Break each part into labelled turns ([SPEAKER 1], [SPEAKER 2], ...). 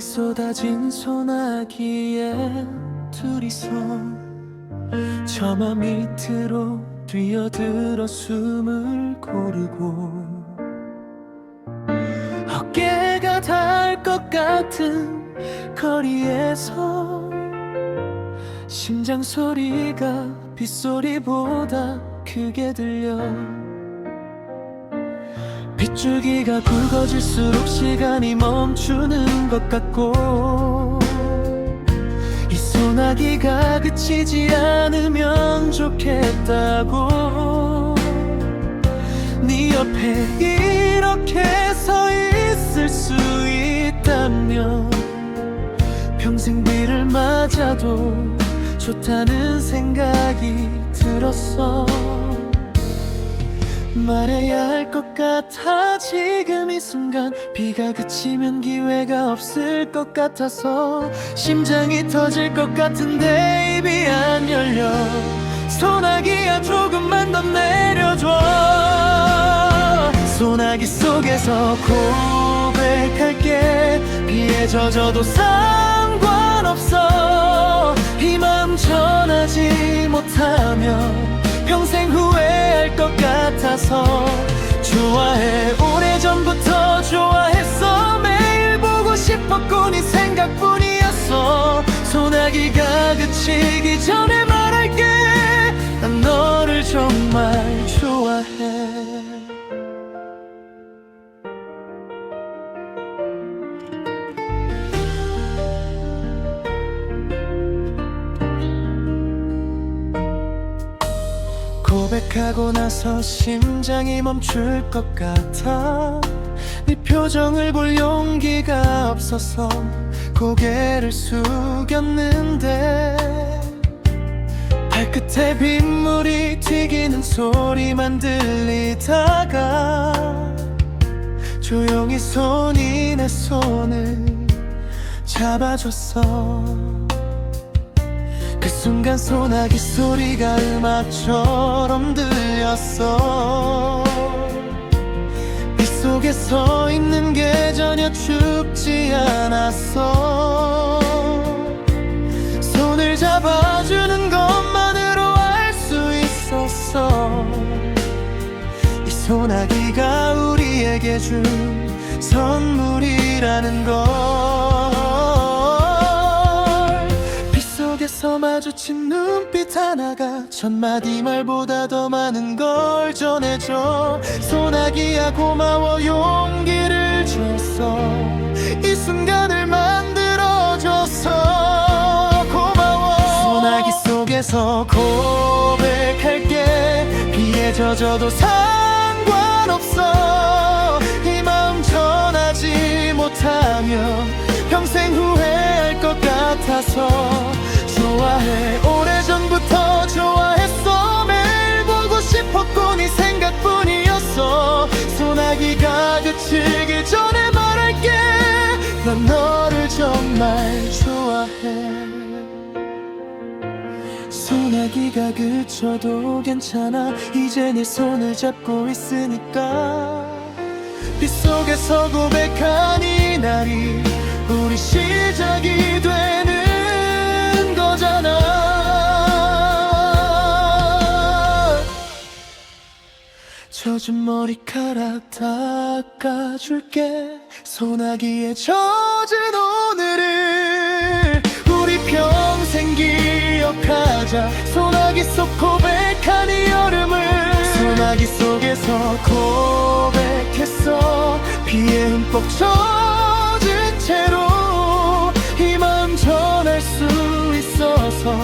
[SPEAKER 1] 쏟아진 소나기에 둘이서 저마 밑으로 뛰어들어 숨을 고르고 어깨가 닿을 것 같은 거리에서 심장 소리가 빗소리보다 크게 들려 빗줄기가 굵어질수록 시간이 멈추는 것 같고 이 소나기가 그치지 않으면 좋겠다고 네 옆에 이렇게 서 있을 수 있다면 평생 비를 맞아도 좋다는 생각이 들었어 말해야 할 것 같아 지금 이 순간 비가 그치면 기회가 없을 것 같아서 심장이 터질 것 같은데 입이 안 열려 소나기야 조금만 더 내려줘 소나기 속에서 고백할게 비에 젖어도 상관없어 이 마음 전하지 못하면 평생 후회할 것 같아서 좋아해 오래전부터 좋아했어 매일 보고 싶었고 네 생각뿐이었어 소나기가 그치기 전에 말할게 난 너를 정말 좋아해 고백하고 나서 심장이 멈출 것 같아 네 표정을 볼 용기가 없어서 고개를 숙였는데 발끝에 빗물이 튀기는 소리만 들리다가 조용히 손이 내 손을 잡아줬어 그 순간 소나기 소리가 음악처럼 들렸어 빗속에 서 있는 게 전혀 춥지 않았어 손을 잡아주는 것만으로 알 수 있었어 이 소나기가 우리에게 준 선물이라는 걸 빗속에서 마주친 눈빛 하나가 천마디 말보다 더 많은 걸 전해줘 소나기야 고마워 용기를 줬어 이 순간을 만들어줘서 고마워 소나기 속에서 고백할게 비에 젖어도 상관없어 이 마음 전하지 못하면 평생 후회할 것 같아서 좋아해 오래전부터 좋아했어 매일 보고 싶었고 네 생각뿐이었어 소나기가 그치기 전에 말할게 난 너를 정말 좋아해 소나기가 그쳐도 괜찮아 이제 네 손을 잡고 있으니까 빗속에서 고백한 이 날이 우리 시작이 되는 거잖아 젖은 머리카락 닦아줄게 소나기에 젖은 오늘을 우리 평생 기억하자 소나기 속 고백한 이 여름을 소나기 속에서 고백했어 비에 흠뻑 젖은 채로 이 마음 전할 수 있어서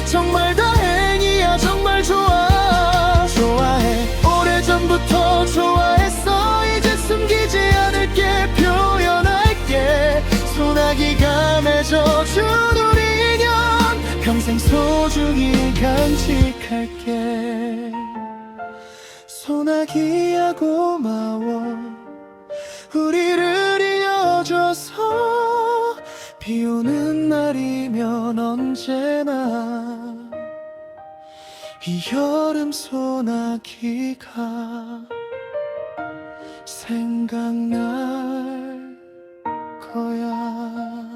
[SPEAKER 1] 정말 다행이야 정말 좋아 좋아해 오래전부터 좋아했어 이제 숨기지 않을게 표현할게 소나기가 맺어준 우리 인연 평생 소중히 간직할게 소나기야 고마워 우리를 이어줘서 비 오는 날이면 언제나 이 여름 소나기가 생각날 거야.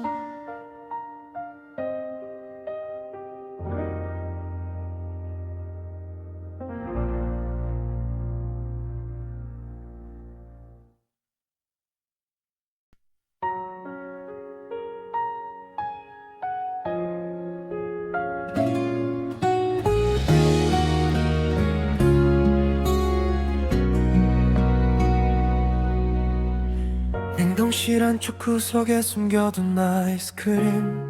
[SPEAKER 1] 성실한 척 구석에 숨겨둔 아이스크림,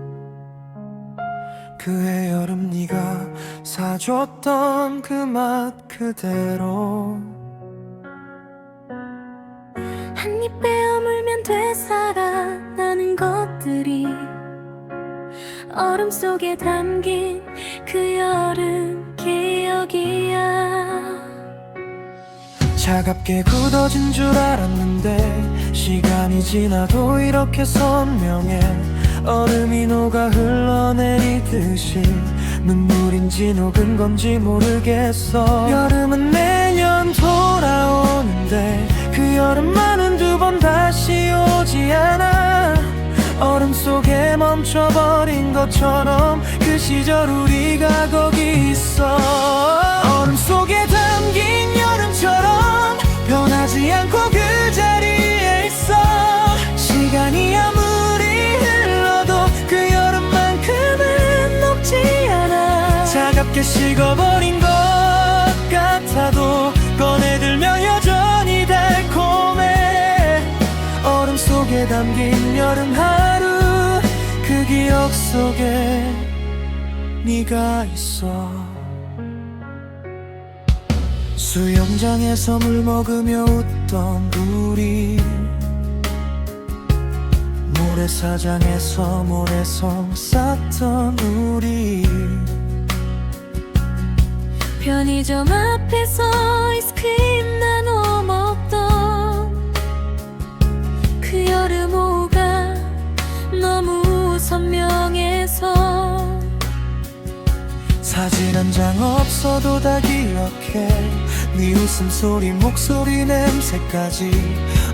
[SPEAKER 1] 그해 여름 네가 사줬던 그 맛 그대로
[SPEAKER 2] 한 입 베어물면 되살아나는 것들이 얼음 속에 담긴 그 여름 기억이야.
[SPEAKER 1] 차갑게 굳어진 줄 알았는데 시간이 지나도 이렇게 선명해. 얼음이 녹아 흘러내리듯이 눈물인지 녹은 건지 모르겠어. 여름은 매년 돌아오는데 그 여름만은 두 번 다시 오지 않아. 얼음 속에 멈춰버린 것처럼 그 시절 우리가 거기 있어. 얼음 속에 담긴 여름처럼 변하지 않고 그 자리에 있어. 시간이 아무리 흘러도 그 여름만큼은 녹지 않아. 차갑게 식어버린 것 같아도 꺼내들면 여전히 달콤해. 얼음 속에 담긴 여름 하루, 그 기억 속에 네가 있어. 수영장에서 물 먹으며 웃던 우리, 모래사장에서 모래성 쌓던 우리,
[SPEAKER 2] 편의점 앞에서 아이스크림 나눠 먹던 그 여름 오후가 너무 선명해서
[SPEAKER 1] 사진 한 장 없어도 다 기억해. 네 웃음소리, 목소리, 냄새까지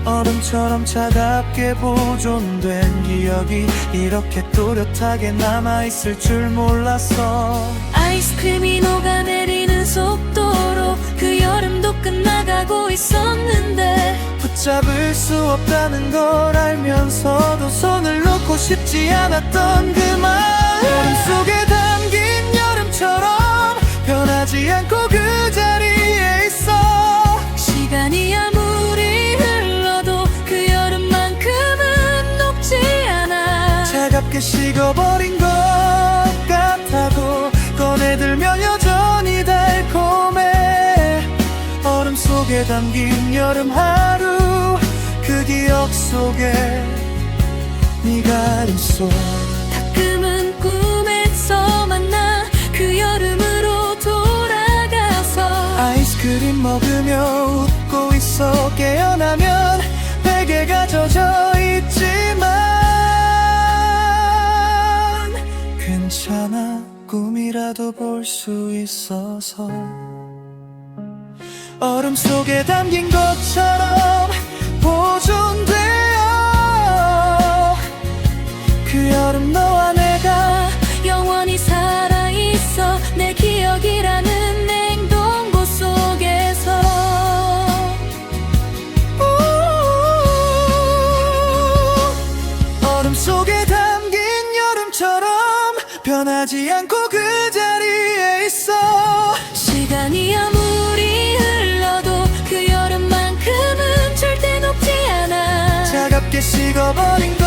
[SPEAKER 1] 얼음처럼 차갑게 보존된 기억이 이렇게 또렷하게 남아있을 줄 몰랐어.
[SPEAKER 2] 아이스크림이 녹아내리는 속도로 그 여름도 끝나가고 있었는데
[SPEAKER 1] 붙잡을 수 없다는 걸 알면서도 손을 놓고 싶지 않았던 그 마음. 얼음 속에 담긴 여름처럼 변하지 않고 그 자리에 있어.
[SPEAKER 2] 시간이 아무리 흘러도 그 여름만큼은 녹지 않아.
[SPEAKER 1] 차갑게 식어버린 것 같아도 꺼내들면 여전히 달콤해. 얼음 속에 담긴 여름 하루, 그 기억 속에 네가 있어.
[SPEAKER 2] 가끔은 꿈에서 만나 그 여름으로 돌아가서
[SPEAKER 1] 아이스크림 먹으며 웃고 있어. 깨어나면 베개가 젖어 있지만 괜찮아, 꿈이라도 볼 수 있어서. 얼음 속에 담긴 것처럼 보존되어 그 여름 너와 내가
[SPEAKER 2] 영원히 살아있어. 내 기억이라는 냉동고 속에서
[SPEAKER 1] 얼음 속에 담긴 여름처럼 변하지 않고 그 자리에 있어.
[SPEAKER 2] 시간이 아무리 흘러도 그 여름만큼은 절대 녹지 않아.
[SPEAKER 1] 차갑게 식어버린 것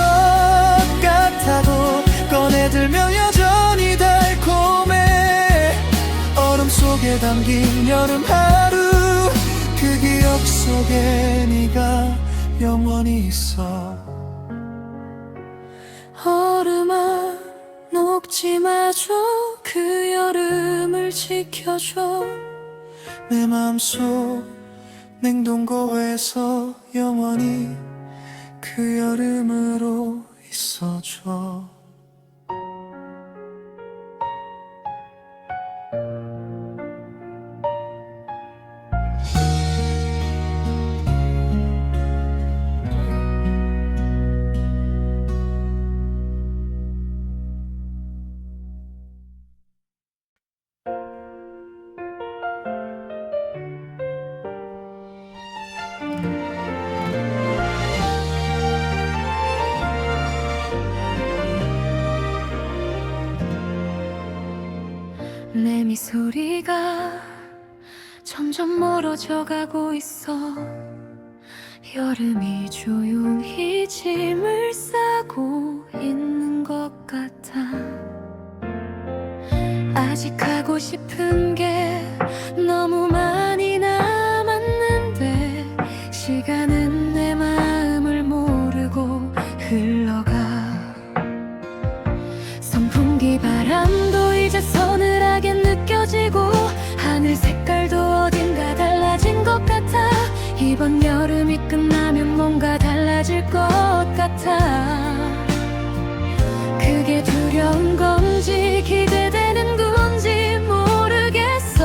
[SPEAKER 1] 같아도 꺼내들면 여전히 달콤해. 얼음 속에 담긴 여름 하루, 그 기억 속에 네가 영원히 있어.
[SPEAKER 2] 얼음아 녹지 마줘. 그 여름을 지켜줘.
[SPEAKER 1] 내 맘속 냉동고에서 영원히 그 여름으로 있어줘.
[SPEAKER 2] 내 미소리가 점점 멀어져 가고 있어. 여름이 조용히 짐을 싸고 있는 것 같아. 아직 하고 싶은 게 너무 많이 남았는데 시간은 내 마음을 모르고 흘러가. 선풍기 바람도 이제 서늘하게 느껴지고 하늘 색깔도 어딘가 달라진 것 같아. 이번 여름이 끝나면 뭔가 달라질 것 같아. 그게 두려운 건지 기대되는 건지 모르겠어.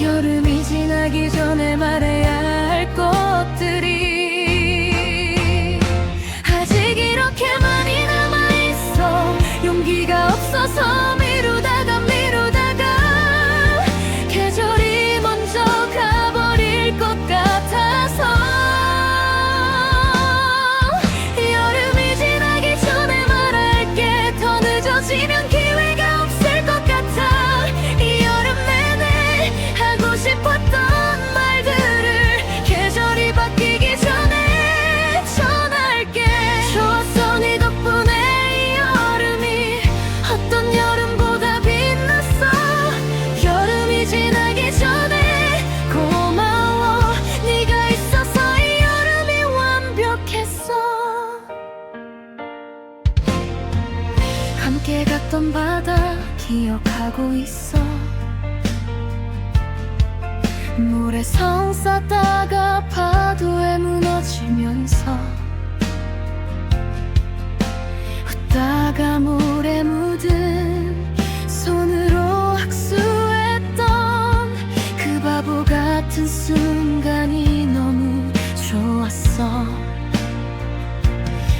[SPEAKER 2] 여름이 지나기 전에 말해야 할 것들이 아직 이렇게 많이 남아있어. 용기가 없어서 미루다가 계절이 먼저 가버릴 것 같아서. 여름이 지나기 전에 말할게. 더 늦어지면 기회가 없을 것 같아. 이 여름 내내 하고 싶었던 말들을 계절이 바뀌기 전에 전할게. 좋았어 네 덕분에 이 여름이 어떤 여름보다 빛났어. 여름이 지나기 전에 고마워. 네가 있어서 이 여름이 완벽했어. 함께 갔던 바다 기억하고 있어. 물에 성 쌓다가 파도에 무너지면서 웃다가 물에 묻은 손으로 학수했던 그 바보 같은 순간이 너무 좋았어.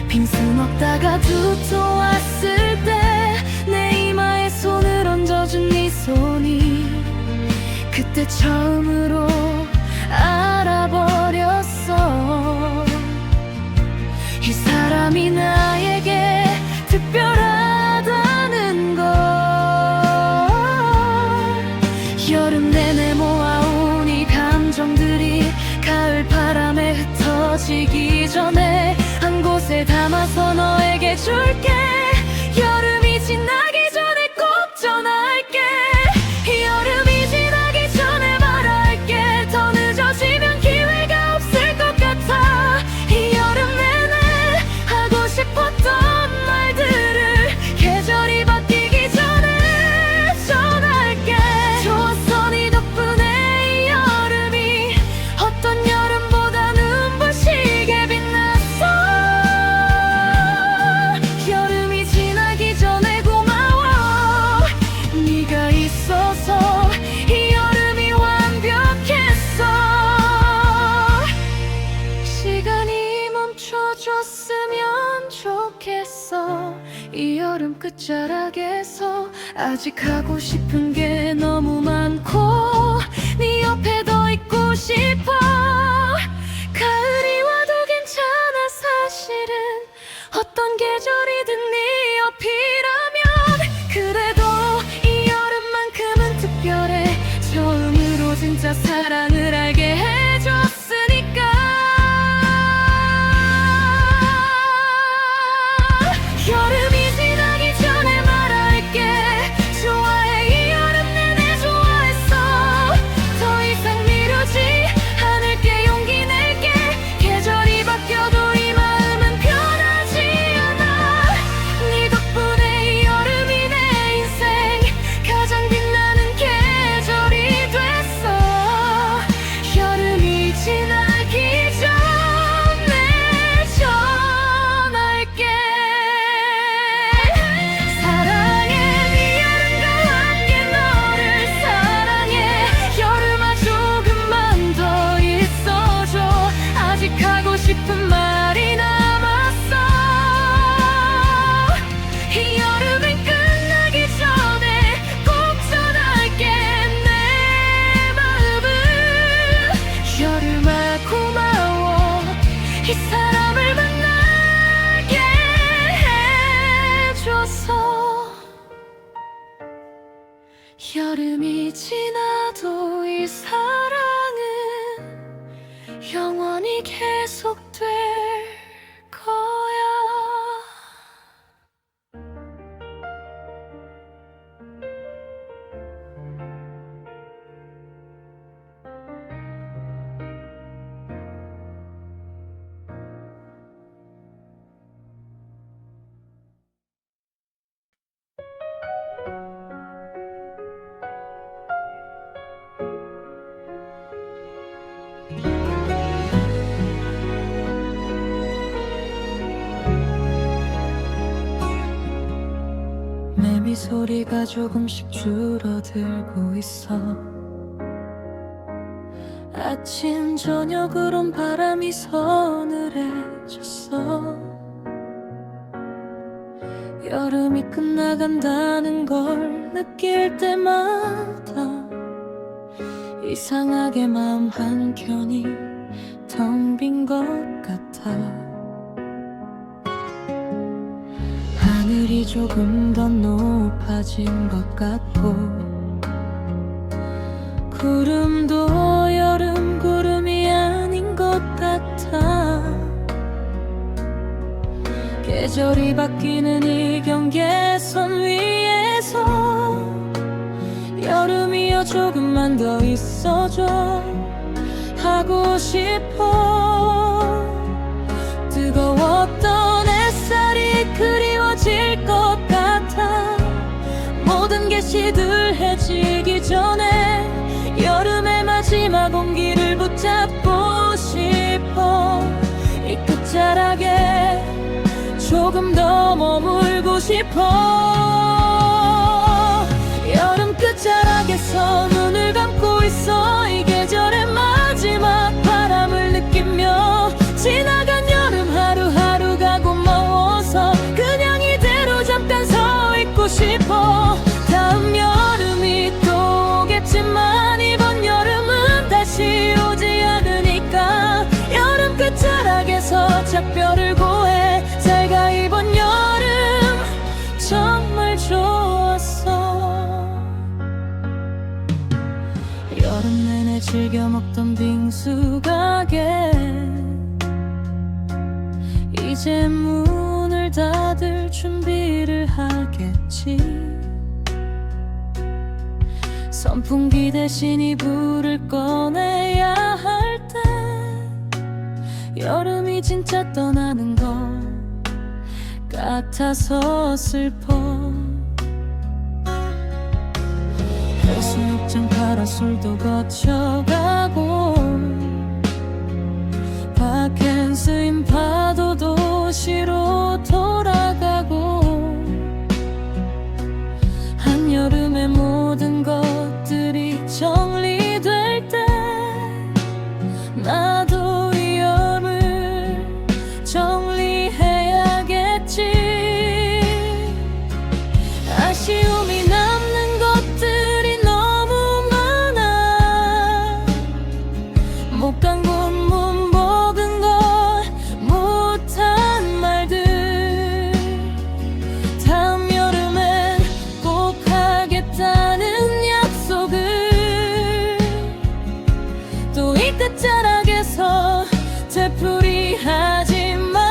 [SPEAKER 2] 빙수 먹다가 두토 왔을 때 내 이마에 손을 얹어준 네 손이 그때 처음으로 알아버렸어. 이 사람이 나에게 특별하다는 걸. 여름 내내 모아온 이 감정들이 가을 바람에 흩어지기 전에 한 곳에 담아서 너에게 줄게. 여름이 지나기 전에 꼭 전화할게. 여름이 지나기 전에 말할게. 더 늦어지면 기회가 없을 것 같아. 이 여름 내내 하고 싶었던 말들을 계절이 바뀌기 전에 전할게. 좋았어 네 덕분에 이 여름이 어떤 여름보다 눈부시게 빛났어. 여름이 지나기 전에 고마워. 네가 있어서 이 여름이 완벽했어. 시간이 멈춰줬으면 좋겠어. 이 여름 끝자락에서 아직 하고 싶은 게 너무 많고 네 옆에 더 있고 싶어. 가을이 와도 괜찮아. 사실은 어떤 계절이든 네 옆이라면. 그래도 이 여름만큼은 특별해. 처음으로 진짜 사랑을 알게 해줬으니까. 여름이 지나기 전에 말할게. 좋아해 이 여름 내내 좋아했어. 더 이상 미룰 계속될 거야.
[SPEAKER 1] 매미 소리가 조금씩 줄어들고 있어.
[SPEAKER 2] 아침 저녁으론 바람이 서늘해졌어. 여름이 끝나간다는 걸 느낄 때마다 이상하게 마음 한켠이 텅 빈 것 같아.
[SPEAKER 1] 하늘이 조금 더 높아진 것 같고,
[SPEAKER 2] 구름도 여름 구름이 아닌 것 같아. 계절이 바뀌는 이 경계선 위에서 여름이여 조금만 더 있어줘 하고 싶어. 뜨거웠던 햇살이 그리워질 것 같아. 모든 게 시들해지기 전에 여름의 마지막 온기를 붙잡고 싶어. 이 끝자락에 조금 더 머물고 싶어. 여름 끝자락에서 눈을 감고 있어. 이 계절의 마지막 바람을 느끼며 지나간 여름 하루하루가 고마워서 그냥 이대로 잠깐 서 있고 싶어. 다음 여름이 또 오겠지만 이번 여름은 다시 오지 않으니까 여름 끝자락에서 작별을 고해. 잘 가 이번 여름 정말 좋았어. 여름 내내 즐겨 먹던 빙수 가게 이제 문을 닫을 준비를 하겠지. 선풍기 대신 이불을 꺼내야 할 때 여름이 진짜 떠나는 것 같아서 슬퍼. 해수욕장 파라솔도 거쳐가고 밖엔 쓰인 파도도 도시로 돌아가고 한여름의 모든 것들이 정리될 때 나도 이 여름을 정리해야겠지. 아쉬움이 남는 것들이 너무 많아. 못 간 곳 못 먹은 것 못한 말들 다음 여름엔 꼭 하겠다는 약속을 또 이 끝자락에서 되풀이하지만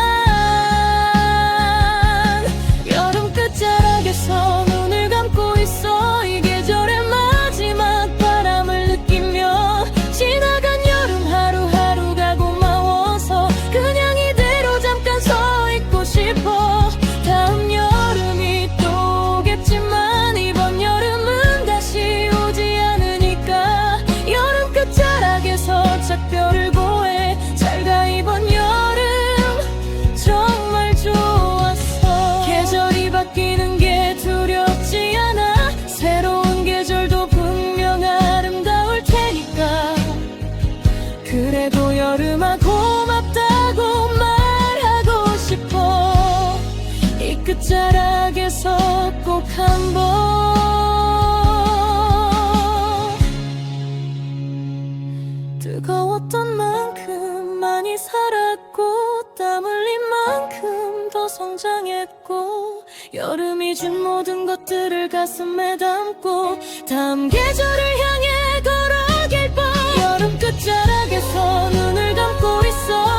[SPEAKER 2] 여름 끝자락에서 눈을 감고 있어. 이 계절의 마지막 바람을 느끼며 지나간 여름 하루하루가 고마워서 그냥 이대로 잠깐 서 있고 싶어. 다음 여름이 또 오겠지만 이번 여름은 다시 오지 않으니까 여름 끝자락에서 작별을 고해. 잘 가 이번 여름 정말 좋았어. 계절이 바뀌는 게 두렵지 않아. 새로운 계절도 분명 아름다울 테니까. 그래도 여름아 고맙다고 말하고 싶어. 이 끝자락에서 꼭 한번 뜨거웠던 만큼 많이 살았고 땀 흘린 만큼 더 성장했고 여름이 준 모든 것들을 가슴에 담고 다음 계절을 향해 걸어갈 뻔. 여름 끝자락에서 눈을 감고 있어.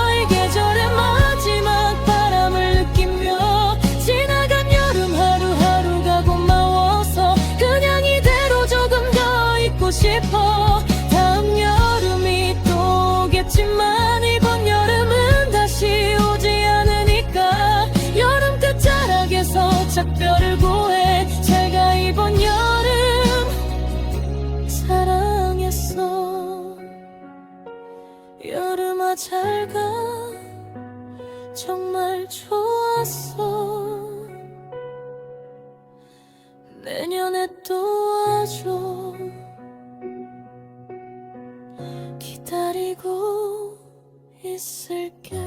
[SPEAKER 2] 하지만 이번 여름은 다시 오지 않으니까 여름 끝자락에서 작별을 고해. 제가 이번 여름 사랑했어. 여름아 잘가, 정말 좋았어. 내년에 또 와줘. 기다리고 있을게.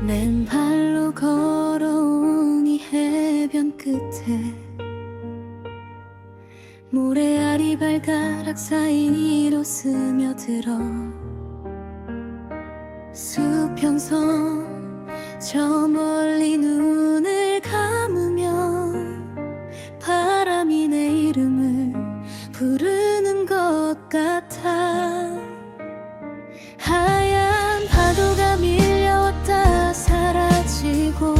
[SPEAKER 2] 맨발로 걸어온 이 해변 끝에 모래알이 발가락 사이로 스며들어 수평선 저 멀리 눈을 감으면 바람이 내 이름을 부르는 것 같아. 하얀 파도가 밀려왔다 사라지고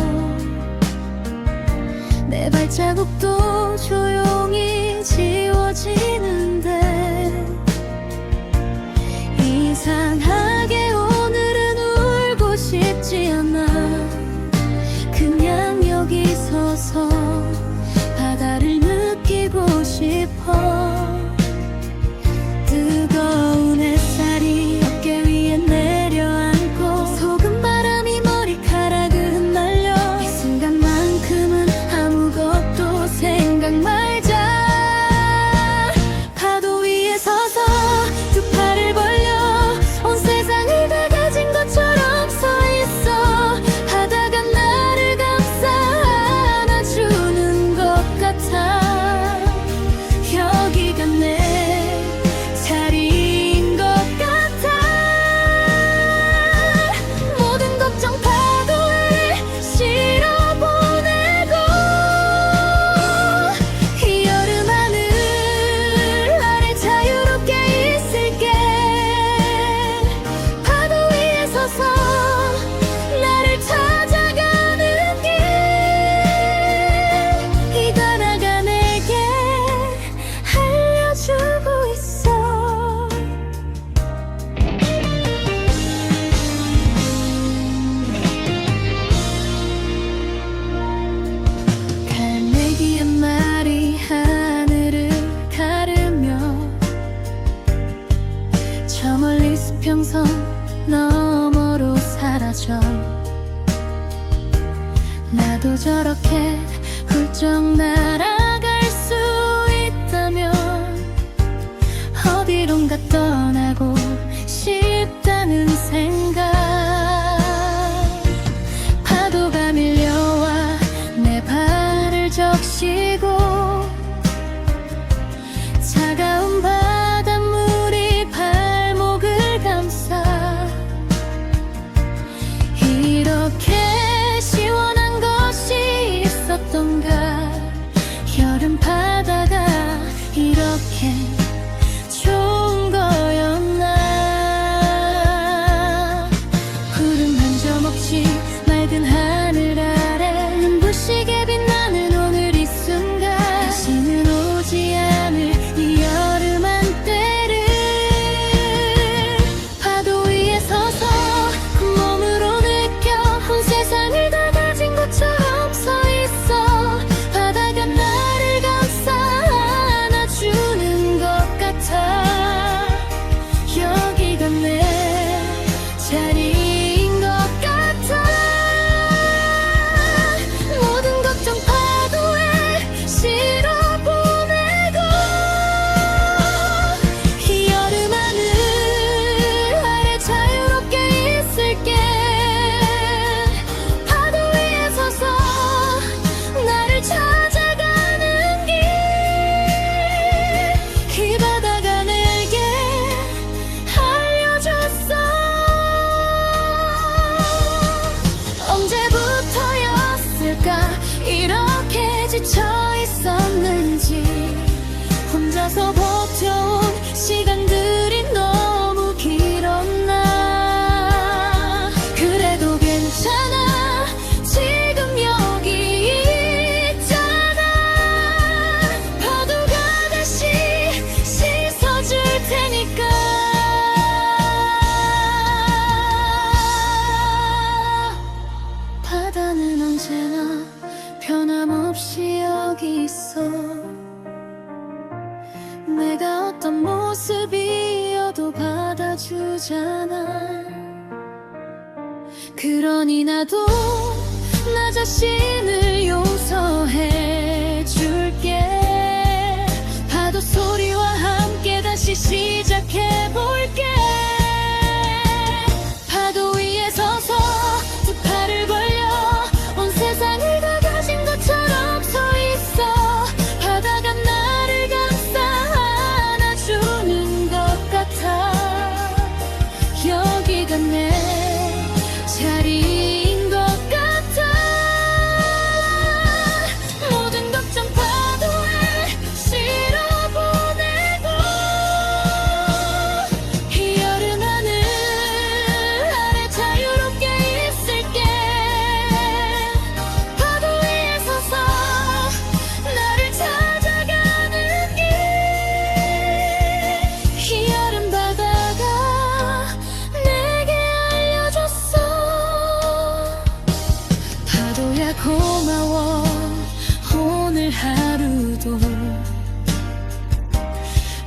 [SPEAKER 2] 내 발자국도 조용히 지워지는데 이상하게 오늘은 울고 싶지 않아. 그냥 여기 서서 바다를 느끼고 싶어. 뜨거운 햇살이 어깨 위에 내려앉고 소금 바람이 머리카락을 흩날려. 이 순간만큼은 아무것도 생각 말자. 파도 위에 서서 두 팔을 벌려 온 세상을 다 가진 것처럼 서 있어. 바다가 나를 감싸 안아주는 것 같아. 여기가 내 자리인 것 같아. 모든 걱정 파도에 실어보내고 이 여름 하늘 아래 자유롭게 있을게. 파도 위에 서서 나를 찾아가는 길 이 바다가 내게 알려주고 있어. 갈매기 한 마리 하늘을 가르며 저 멀리 수평선 너머로 사라져. 나도 저렇게 훌쩍 날아갈 수 있다면 어디론가 떠나고 싶다는 생각. 파도가 밀려와 내 발을 적시고 차가운 바닷물이 발목을 감싸. 이렇게 시원한 것이 있었던가. 여름 바다가 이렇게 좋은 거였나. 구름 한 점 없이 맑은 하늘 아래 눈부시게 빛나는 오늘 이 순간 없이 여기 있어. 내가 어떤 모습이어도 받아주잖아. 그러니 나도 나 자신을 용서해 줄게. 파도 소리와 함께 다시 시작해 볼게. 파도 위에 서서 두 팔을 벌려 온 세상을 다 가진 것처럼 서 있어. 바다가 나를 감싸 안아주는 것 같아. 여기가 내 자리인 것 같아. 모든 걱정 파도에 실어보내고 이 여름 하늘 아래 자유롭게 있을게. 파도 위에 서서 나를 찾아가는 길. 이 여름 바다가 내게 알려줬어. 파도야 고마워 오늘 하루도.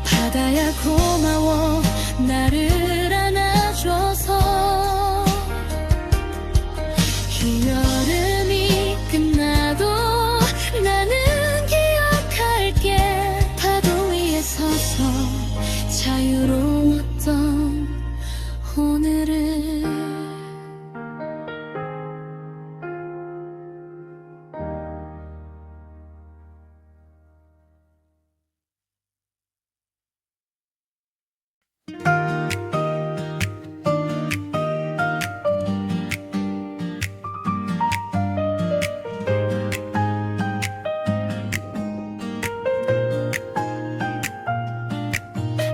[SPEAKER 2] 바다야 고마워 나를 안아줘서. 이 여름이 끝나도 나는 기억할게. 파도 위에 서서 자유로웠던 오늘을.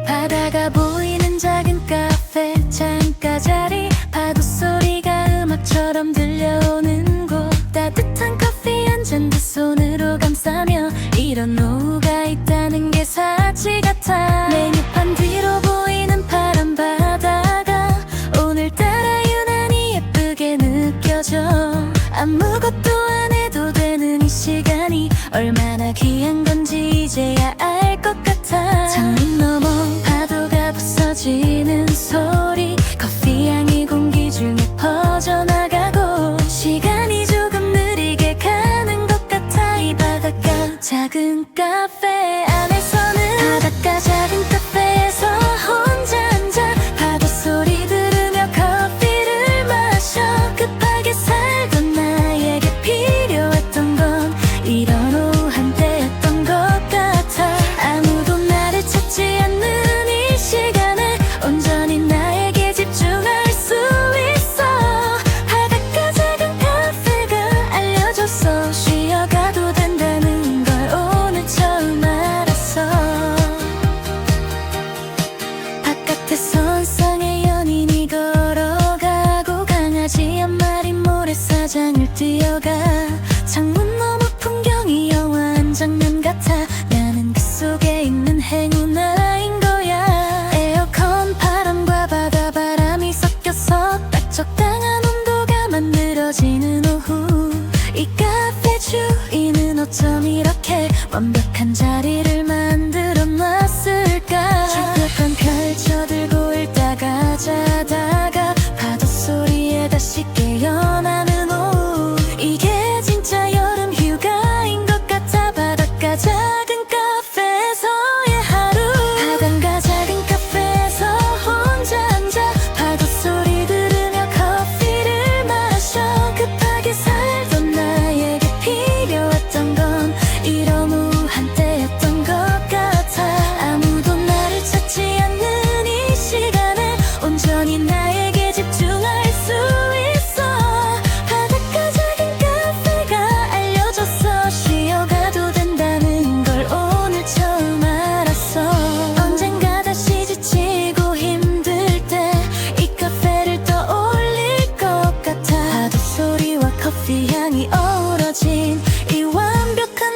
[SPEAKER 2] 바다가 보이는 작은 카페 창가 자리. 파도 소리가 음악처럼 들려오는 곳. 따뜻한 커피 한 잔 두 손으로 감싸며 이런 오후가 있다는 게 사치 같아. 메뉴판 뒤로 보이는 파란 바다가 오늘따라 유난히 예쁘게 느껴져. 아무것도 안 해도 되는 이 시간이 얼마나 귀한 건지 이제야 알 것 같아. 창문 너머 파도가 부서지는 소리. 커피 향이 공기 중에 퍼져나가고 시간이 조금 느리게 가는 것 같아. 이 바닷가 작은 카페 안에서는 바닷가 작은 카페에서 혼자 앉아 파도 소리 들으며 커피를 마셔. 급하게 살던 나에게 필요했던 건 이런 오후 한때였던 것 같아. 아무도 나를 찾지 않는 이 시간에 온전히 나에게 집중할 수 있어. 바닷가 작은 카페가 알려줬어. 쉬어가도 된다는 걸 오늘 처음 알았어. 바깥에선 쌍의 연인이 걸어가고 강아지 한 마리 모래사장을 뛰어가. 창문 너머 풍경이 영화 한 장면 같아. 나는 그 속에 있는 행운아인 거야. 에어컨 바람과 바다 바람이 섞여서 딱 적당한 온도가 만들어지는 오후. 이 카페 주인은 어쩜 이렇게 완벽한 자리를 만들어 놨을까. 휴대폰 펼쳐들고 읽다가 자다가 파도 소리에 다시 깨어나는 오후. 이게 진짜 여름 휴가인 것 같아. 바닷가 작은 카페에서의 하루. 바닷가 작은 카페에서 혼자 앉아 파도 소리 들으며 커피를 마셔. 급하게 살던 나에게 필요했던 건 이런 오후 한때였던 것 같아. 아무도 나를 찾지 않는 이 시간에 온전히 나에게 집중할 수 있어. 바닷가 작은 카페가 알려줬어. 쉬어가도 된다는 걸 오늘 처음 알았어. 언젠가 다시 지치고 힘들 때 이 카페를 떠올릴 것 같아. 파도 소리와 커피 향이 어우러진 이 완벽한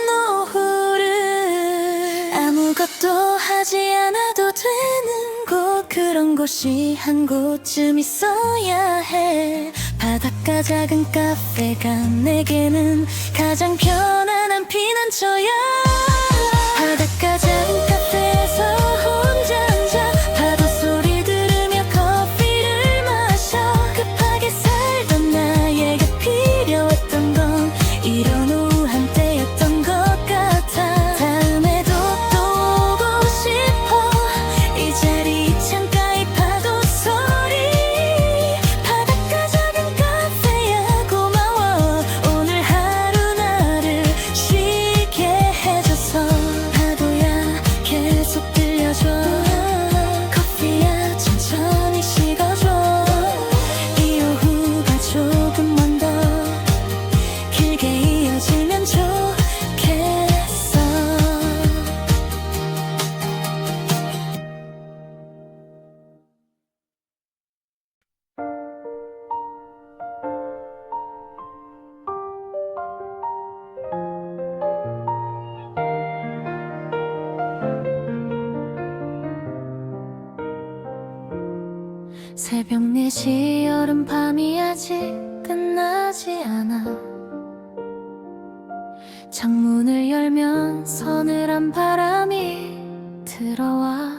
[SPEAKER 2] 오후를. 아무것도 하지 않아도 되는 곳. 그런 곳이 한 곳쯤 있어야 해. 바닷가 작은 카페가 내게는 가장 편안한 새벽 4시 여름밤이 아직 끝나지 않아. 창문을 열면 서늘한 바람이 들어와.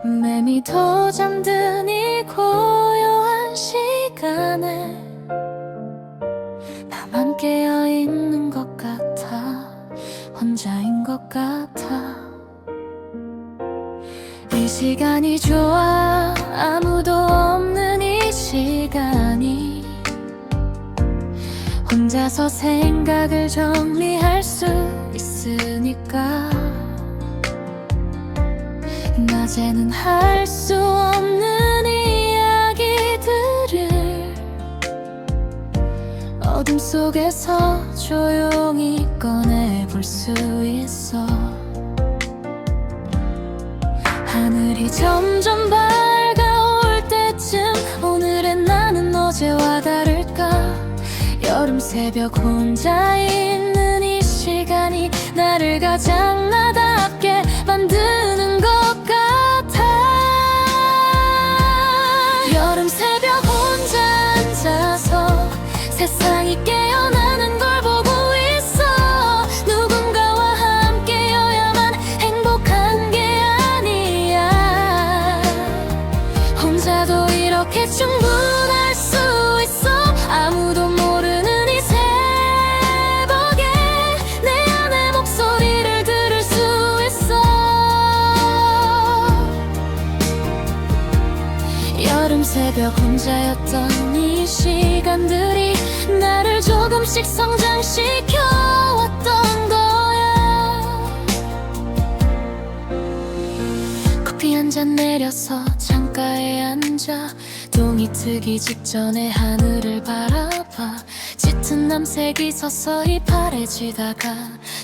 [SPEAKER 2] 매미도 잠든 이 고요한 시간에 나만 깨어있는 것 같아. 혼자인 것 같아. 이 시간이 좋아. 아무도 없는 이 시간이 혼자서 생각을 정리할 수 있으니까. 낮에는 할 수 없는 이야기들을 어둠 속에서 조용히 꺼내볼 수 있어. 하늘이 점점 밝아올 때쯤 오늘의 나는 어제와 다를까. 여름 새벽 혼자 있는 이 시간이 나를 가장 나답게 만드는 것 같아. 여름 새벽 혼자 앉아서 세상이 깨어나는 걸 보고 있어. 누군가와 함께여야만 행복한 게 아니야. 혼자도 이렇게 충분할 수 있어. 아무도 모르는 이 새벽에 내 안의 목소리를 들을 수 있어. 여름 새벽 혼자였던 이 시간들이 나를 조금씩 성장시켜왔던 거야. 커피 한 잔 내려서 창가에 앉아 동이 트기 직전에 하늘을 바라봐. 짙은 남색이 서서히 파래지다가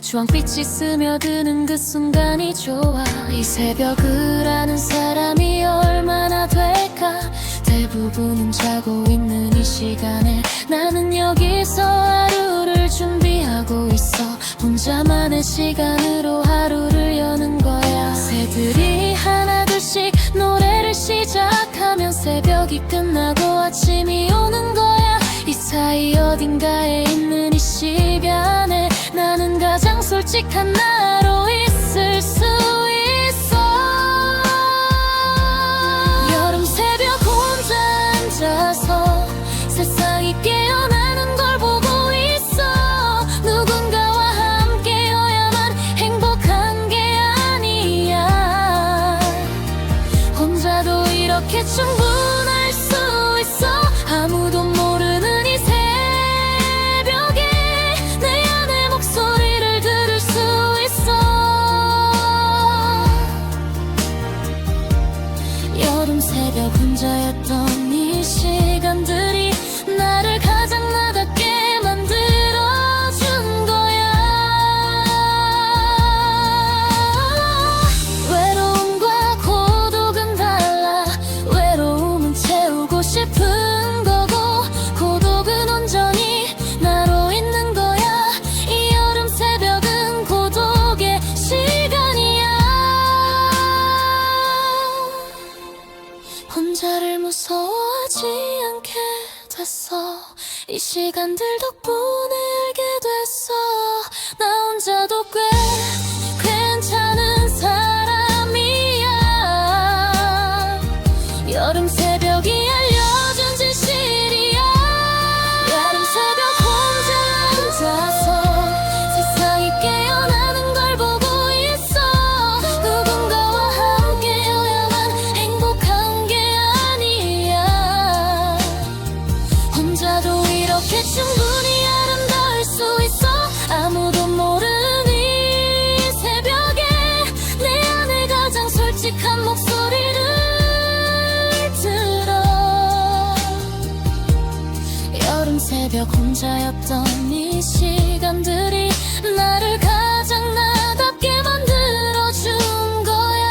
[SPEAKER 2] 주황빛이 스며드는 그 순간이 좋아. 이 새벽을 아는 사람이 얼마나 될까. 대부분은 자고 있는 이 시간에 나는 여기서 하루를 준비하고 있어. 혼자만의 시간으로 하루를 여는 거야. 새들이 하나둘씩 노래를 시작하면 새벽이 끝나고 아침이 오는 거야. 이 사이 어딘가에 있는 이 시간에 나는 가장 솔직한 나로 있을 수 있어. 여름 새벽 혼자 앉아서 세상이 깨어나는 걸 보고 있어. 누군가와 함께여야만 행복한 게 아니야. 혼자도 이렇게 충분할 수 있어. 아무도 모르는 이 새벽에 내 안의 목소리를 들을 수 있어. 여름 새벽 혼자였던 이 시간들이 나를 가장 나답게 만들어준 거야. 외로움과 고독은 달라. 외로움은 채우고 싶은 거고 고독은 온전히 나로 있는 거야. 이 여름 새벽은 고독의 시간이야. 혼자를 무서워하지 않게 됐어. 이 시간들 덕분에 알게 됐어. 나 혼자도 꽤 괜찮은 사람이야. 여름 새벽이 알려준 진실이야. 여름 새벽 혼자 앉아서 세상이 깨어나는 걸 보고 있어. 누군가와 함께여야만 행복한 게 아니야. 혼자도 이렇게 충분히 아름다울 수 있어. 아무도 모르는 이 새벽에 내 안에 가장 솔직한 목소리를 들어. 여름 새벽 혼자였던 이 시간들이 나를 가장 나답게 만들어준 거야.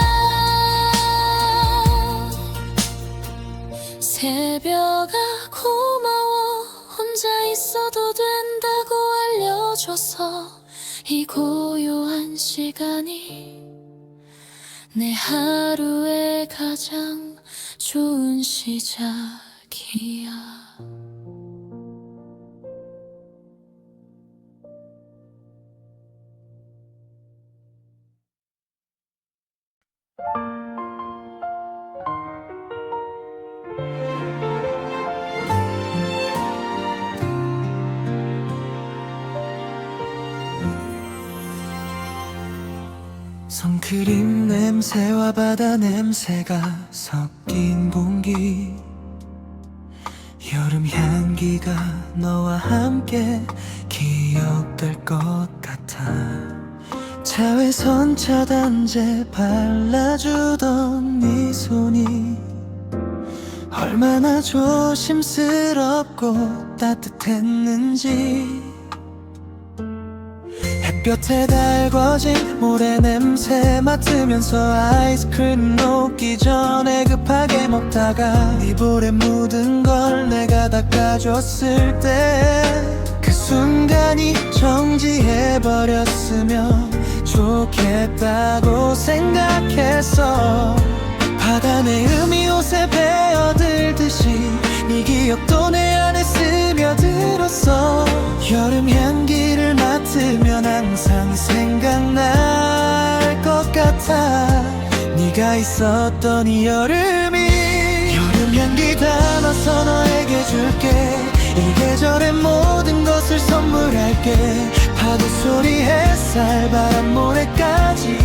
[SPEAKER 2] 새벽아 고마워. 혼자 있어도 된다고 알려줘서 이 고요한 시간이 내 하루의 가장 좋은 시작이야.
[SPEAKER 1] 선크림 냄새와 바다 냄새가 섞인 공기, 여름 향기가 너와 함께 기억될 것 같아. 자외선 차단제 발라주던 네 손이 얼마나 조심스럽고 따뜻했는지, 햇볕에 달궈진 모래 냄새 맡으면서 아이스크림 녹기 전에 급하게 먹다가 네 볼에 묻은 걸 내가 닦아줬을 때 그 순간이 정지해버렸으면 좋겠다고 생각했어. 바다 내음이 옷에 배어들듯이 네 기억도 내 안에 스며들었어. 여름 향기를 맡으면 항상 생각날 것 같아. 네가 있었던 이 여름이 여름 향기 담아서 너에게 줄게. 이 계절의 모든 것을 선물할게. 파도 소리 햇살 바람 모래까지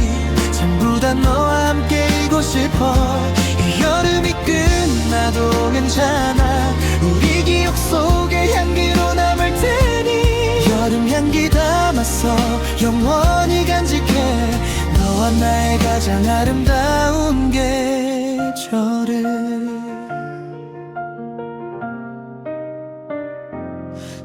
[SPEAKER 1] 전부 다 너와 함께이고 싶어. 이 여름이 끝나도 괜찮아. 우리 기억 속에 향기로 남을 테니 여름 향기 담았어 영원히 간직해. 너와 나의 가장 아름다운 계절을.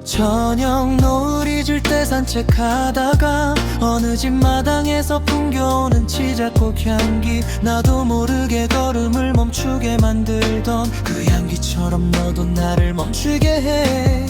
[SPEAKER 1] 저녁 노을이 질 때 산책하다가 어느 집 마당에서 풍겨오는 치자꽃 향기, 나도 모르게 걸음을 멈추게 만들던 그 향기처럼 너도 나를 멈추게 해.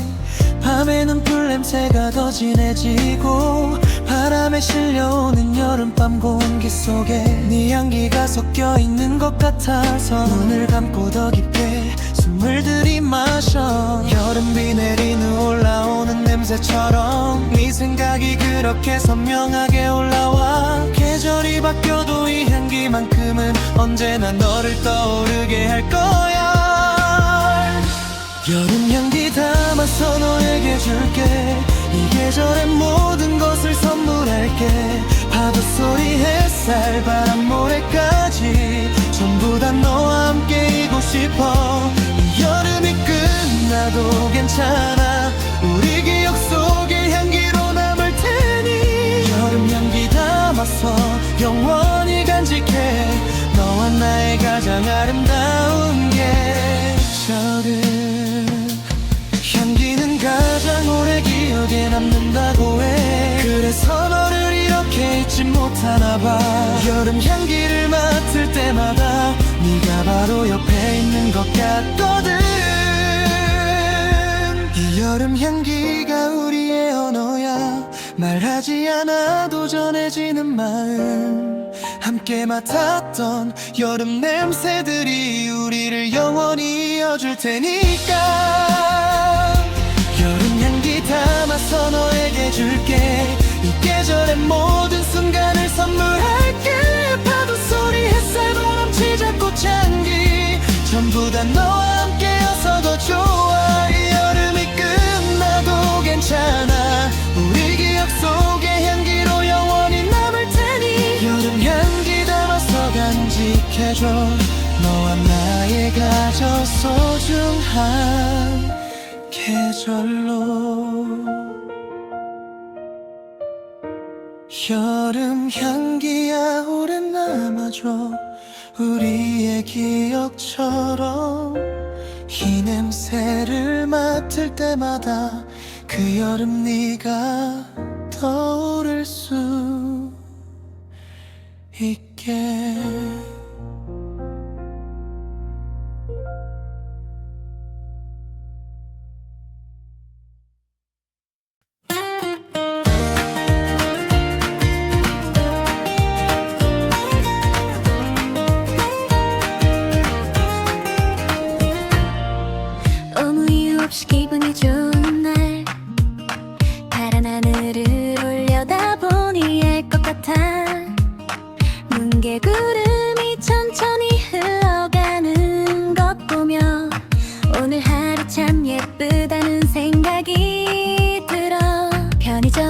[SPEAKER 1] 밤에는 풀냄새가 더 진해지고 바람에 실려오는 여름밤 공기 속에 네 향기가 섞여 있는 것 같아서 눈을 감고 더 깊게 숨을 들이마셔. 여름비 내리는 올라오는 냄새처럼 네 생각이 그렇게 선명하게 올라와. 계절이 바뀌어도 이 향기만큼은 언제나 너를 떠오르게 할 거야. 여름 향기 담아서 너에게 줄게. 이 계절의 모든 것을 선물할게. 파도 소리 햇살 바람 모래까지 전부 다 너와 함께이고 싶어. 이 여름이 끝나도 괜찮아. 우리 기억 속에 향기로 남을 테니 여름 향기 담아서 영원히 간직해. 너와 나의 가장 아름다운 계절을. 향기는 가장 오래 기억에 남는다고 해. 그래서 너를 이렇게 잊지 못하나 봐. 여름 향기를 맡을 때마다 네가 바로 옆에 있는 것 같거든. 이 여름 향기가 우리의 언어야. 말하지 않아도 전해지는 마음. 함께 맡았던 여름 냄새들이 우리를 영원히 이어줄 테니까. 여름 향기 담아서 너에게 줄게. 이 계절의 모든 순간을 선물할게. 파도 소리 햇살 바람 치자꽃 향기 전부 다 너와 함께여서 더 좋아. 이 여름이 끝나도 괜찮아. 우리 기억 속에 향기로 영원히 남을 테니 여름 향기 담아서 간직해줘. 너와 나의 가장 소중한 계절로. 여름 향기야 오래 남아줘. 우리의 기억처럼 이 냄새를 맡을 때마다 그 여름 네가 떠오를 수 있게.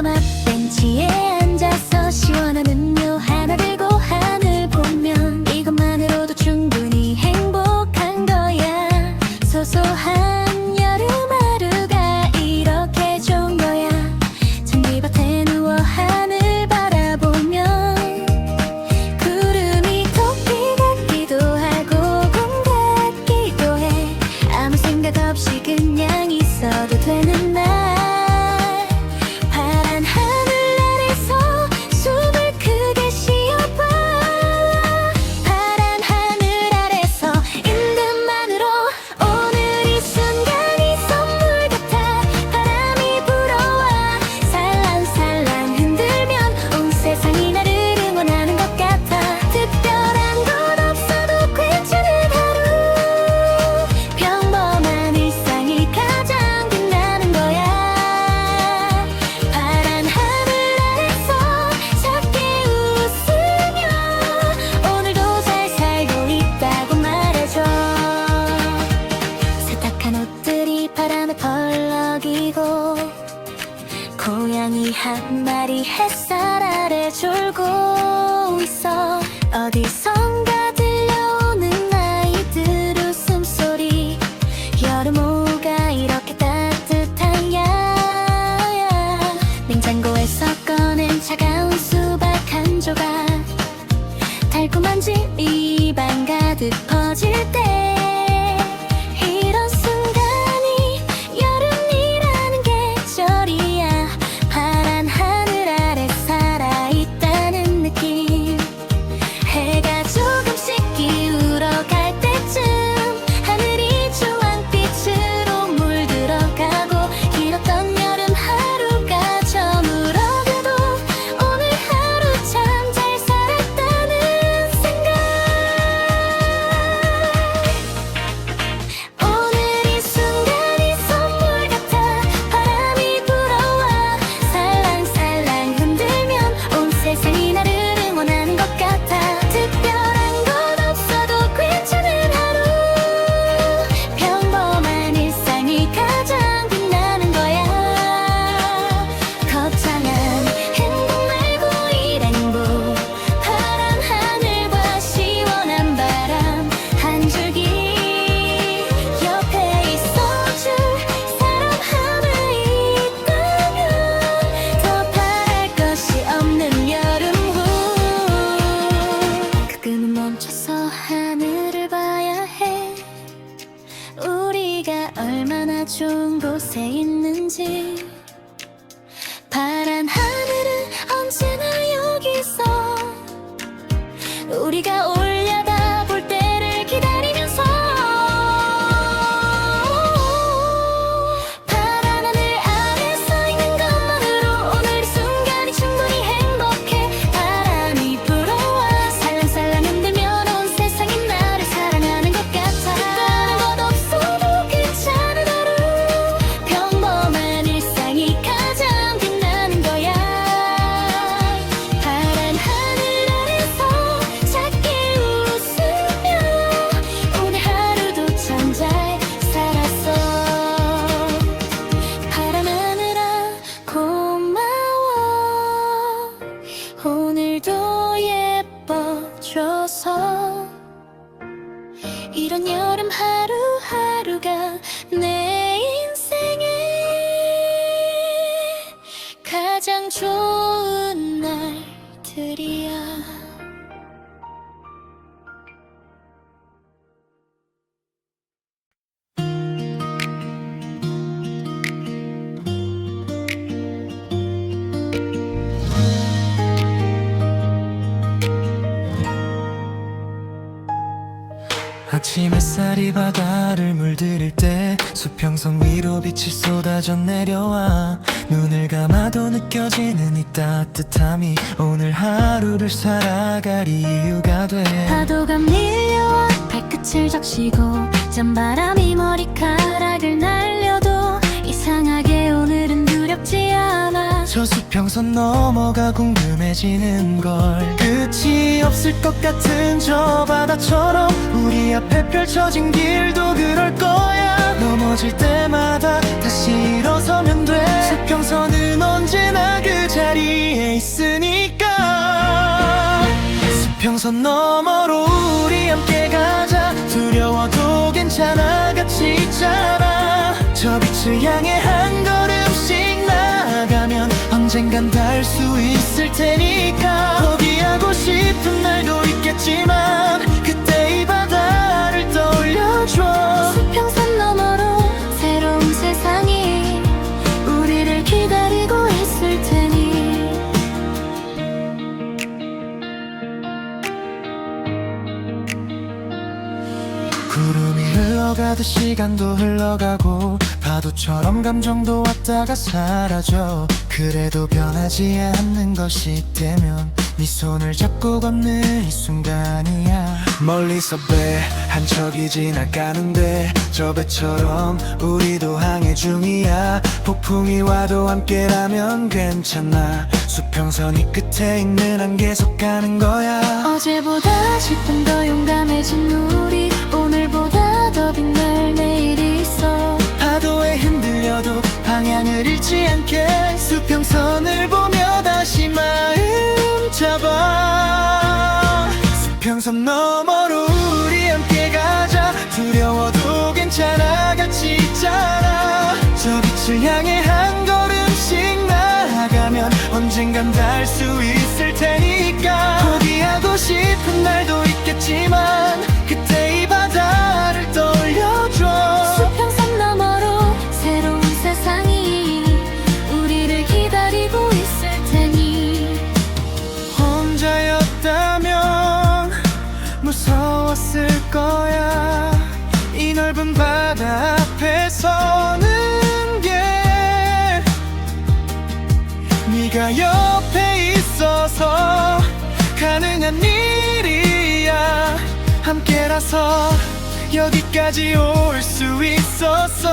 [SPEAKER 2] 앞 벤치에 앉아서 시원한 음료 하나 들고 하늘 보면 이것만으로도 충분히 행복한 거야. 소소한 여름 하루가 이렇게 좋은 거야. 잔디밭에 누워 하늘 바라보면 구름이 토끼 같기도 하고 곰 같기도 해. 아무 생각 없이 그냥 있어도 되는 날. 파란 하늘 아래서 숨을 크게 쉬어봐. 파란 하늘 아래서 있는 것만으로 오늘 이 순간이 선물 같아. 바람이 불어와 살랑살랑 흔들면 온 세상이 나를 응원하는 것 같아. 특별한 건 없어도 괜찮은 하루. 평범한 일상이 가장 빛나는 거야. 파란 하늘 아래서 작게 웃으며 오늘도 잘 살고 있다고 말해줘. 세탁한 옷들이 바람에 펄럭이고 고양이 한 마리 햇살 아래 졸고 있어. 어디선가 들려오는 아이들 웃음소리. 여름 오후가 이렇게 따뜻하냐. 냉장고에서 꺼낸 차가운 수박 한 조각. 달콤한 집 입안 가득 퍼질 때 이런 순간이 여름이라는 계절이야. 파란 하늘 아래 살아있다는 느낌. 해가 조금씩 기울어 갈 때쯤 하늘이 주황빛으로 물들어가고 길었던 여름 하루가 저물어가도 오늘 하루 참 잘 살았다는 생각. 오늘 이 순간이 선물 같아. 바람이 불어와 살랑살랑 흔들면 온 세상이 나를 응원하는 것 같아. 특별한 건 없어도 괜찮은 하루. 평범한 일상이 가장 빛나는 거야. 거창한 행복 말고 일행복. 파란 하늘과 시원한 바람 한 줄기. 옆에 있어줄 사람 하나 있다면 더 바랄 것이 없는 여름 후. 가끔은 멈춰서 하늘을 봐야 해. 우리가 얼마나 좋은 곳에 있는지. 파란 하늘은 언제나 여기 있어. 우리가 올려다 볼 때를 기다리면서. 파란 하늘 아래 서 있는 것만으로 오늘 이 순간이 충분히 행복해. 바람이 불어와 살랑살랑 흔들면 온 세상이 나를 사랑하는 것 같아. 특별한 것 없어도 괜찮은 하루. 평범한 일상이 가장 빛나는 거야. 파란 하늘 아래서 작게 웃으며 오늘 하루도 참 잘 살았어. 파란 하늘아 고마워. 오늘도 예뻐져서. 이런 여름 하루하루가 내 인생에 가장 좋은 날들이야.
[SPEAKER 1] 아침 햇살이 바다를 물들일 때 수평선 위로 빛이 쏟아져 내려와. 눈을 감아도 느껴지는 이 따뜻함이 오늘 하루를 살아갈 이유가 돼.
[SPEAKER 2] 파도가 밀려와 발끝을 적시고 찬바람이 머리카락을 날려도 이상하게 오늘은 두렵지 않아.
[SPEAKER 1] 저 수평선 넘어가 궁금해지는 걸. 끝이 없을 것 같은 저 바다처럼 우리 앞에 펼쳐진 길도 그럴 거야. 넘어질 때마다 다시 일어서면 돼. 수평선은 언제나 그 자리에 있으니까. 수평선 너머로 우리 함께 가자. 두려워도 괜찮아, 같이 있잖아. 저 빛을 향해 한 걸음씩 나아가면 언젠간 닿을 수 있을 테니까. 포기하고 싶은 날도 있겠지만 그때 이 바다를 떠올려줘.
[SPEAKER 2] 수평선 너머로 새로운 세상이 우리를 기다리고 있을 테니.
[SPEAKER 1] 구름이 흘러가듯 시간도 흘러가고 파도처럼 감정도 왔다가 사라져. 그래도 변하지 않는 것이 있다면 네 손을 잡고 걷는 이 순간이야. 멀리서 배 한 척이 지나가는데 저 배처럼 우리도 항해 중이야. 폭풍이 와도 함께라면 괜찮아. 수평선이 끝에 있는 한 계속 가는 거야.
[SPEAKER 2] 어제보다 10분 더 용감해진 우리, 오늘보다 더 빛날 내일이 있어.
[SPEAKER 1] 파도에 흔들려도 방향을 잃지 않게 수평선을 보며 다시 마음 잡아. 수평선 너머로 우리 함께 가자. 두려워도 괜찮아, 같이 있잖아. 저 빛을 향해 한 걸음씩 나아가면 언젠간 닿을 수 있을 테니까. 포기하고 싶은 날도 있겠지만 그때 이 바다를 떠올려줘.
[SPEAKER 2] 수평선 너머로 새로운 세상이 우리를 기다리고 있을 테니.
[SPEAKER 1] 혼자였다면 무서웠을 거야. 이 넓은 바다 앞에 서는 게 네가 옆에 있어서 가능한 일이야. 함께라서 여기까지 올 수 있었어.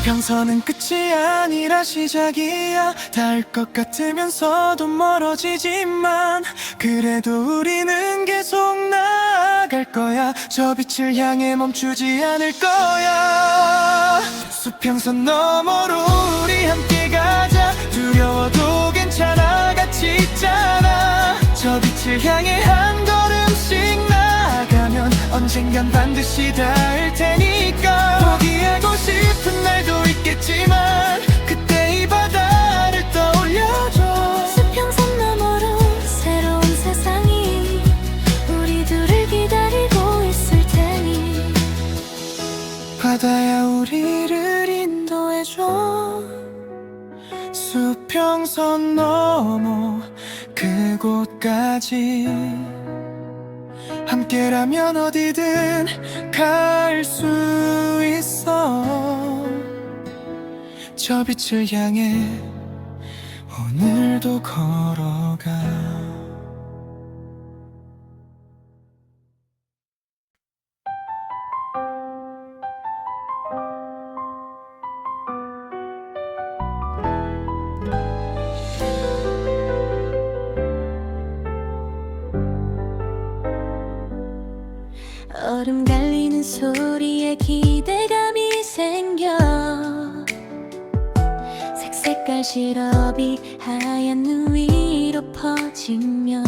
[SPEAKER 1] 수평선은 끝이 아니라 시작이야. 닿을 것 같으면서도 멀어지지만 그래도 우리는 계속 나아갈 거야. 저 빛을 향해 멈추지 않을 거야. 수평선 너머로 우리 함께 가자. 두려워도 괜찮아, 같이 있잖아. 저 빛을 향해 한 걸음씩 나아가면 언젠간 반드시 닿을 테니까. 포기하고 싶은 날도 있겠지만 그때 이 바다를 떠올려줘.
[SPEAKER 2] 수평선 너머로 새로운 세상이 우리들을 기다리고 있을 테니.
[SPEAKER 1] 바다야 우리를 인도해줘. 수평선 넘어 그곳까지. 함께라면 어디든 갈 수 있어. 저 빛을 향해 오늘도 걸어가.
[SPEAKER 2] 얼음 갈리는 소리에 기대감이 생겨. 색색깔 시럽이 하얀 눈 위로 퍼지면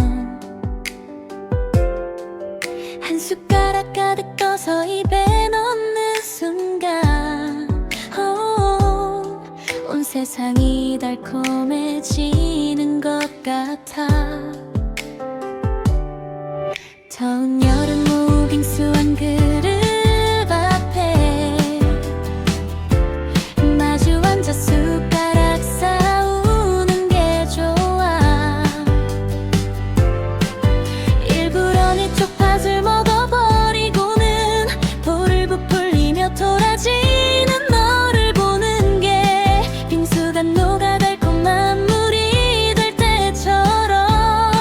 [SPEAKER 2] 한 숟가락 가득 떠서 입에 넣는 순간 온 세상이 달콤해지는 것 같아. 더운 여름 무빙수 한 그릇 앞에 마주 앉아 숟가락 싸우는 게 좋아. 일부러 네 쪽팥을 먹어버리고는 볼을 부풀리며 돌아지는 너를 보는 게 빙수가 녹아 달콤한 물이 될 때처럼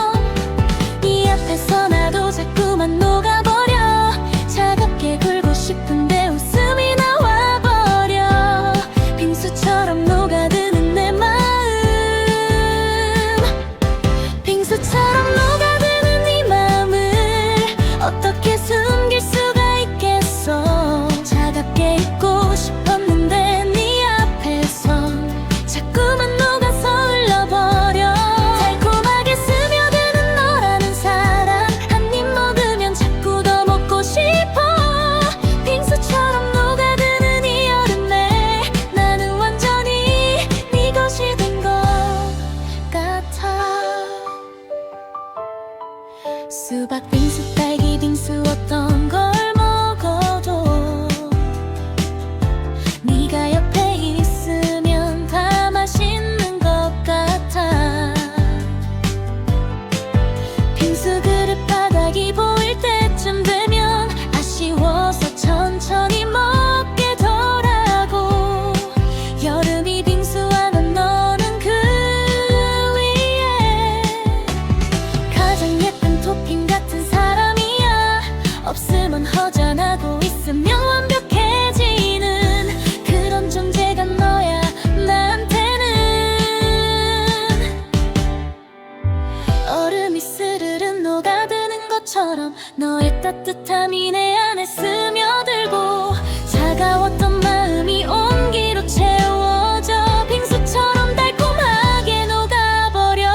[SPEAKER 2] 따뜻함이 내 안에 스며들고 차가웠던 마음이 온기로 채워져 빙수처럼 달콤하게 녹아버려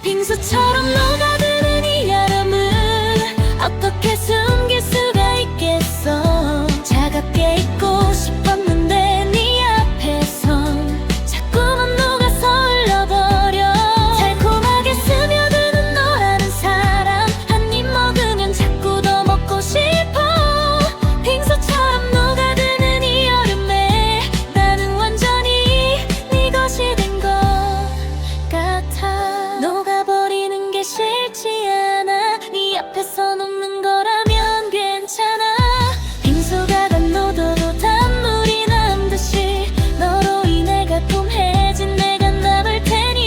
[SPEAKER 2] 빙수처럼 녹아드는 이 여름을 어떻게 숨길 수가 있겠어 차갑게 있고 싶었는데 네 앞에선 자꾸만 녹아서 흘러버려 달콤하게 스며드는 너라는 사람 한 입 먹으면 자꾸 더 먹고 싶어 빙수처럼 녹아드는 이 여름에 나는 완전히 네 것이 된 것 같아 녹아버리는 게 싫지 않아 네 앞에서 녹는 거라면 괜찮아 빙수가 건너도 단물이 남듯이 너로 인해 가끔해진 내가 남을 테니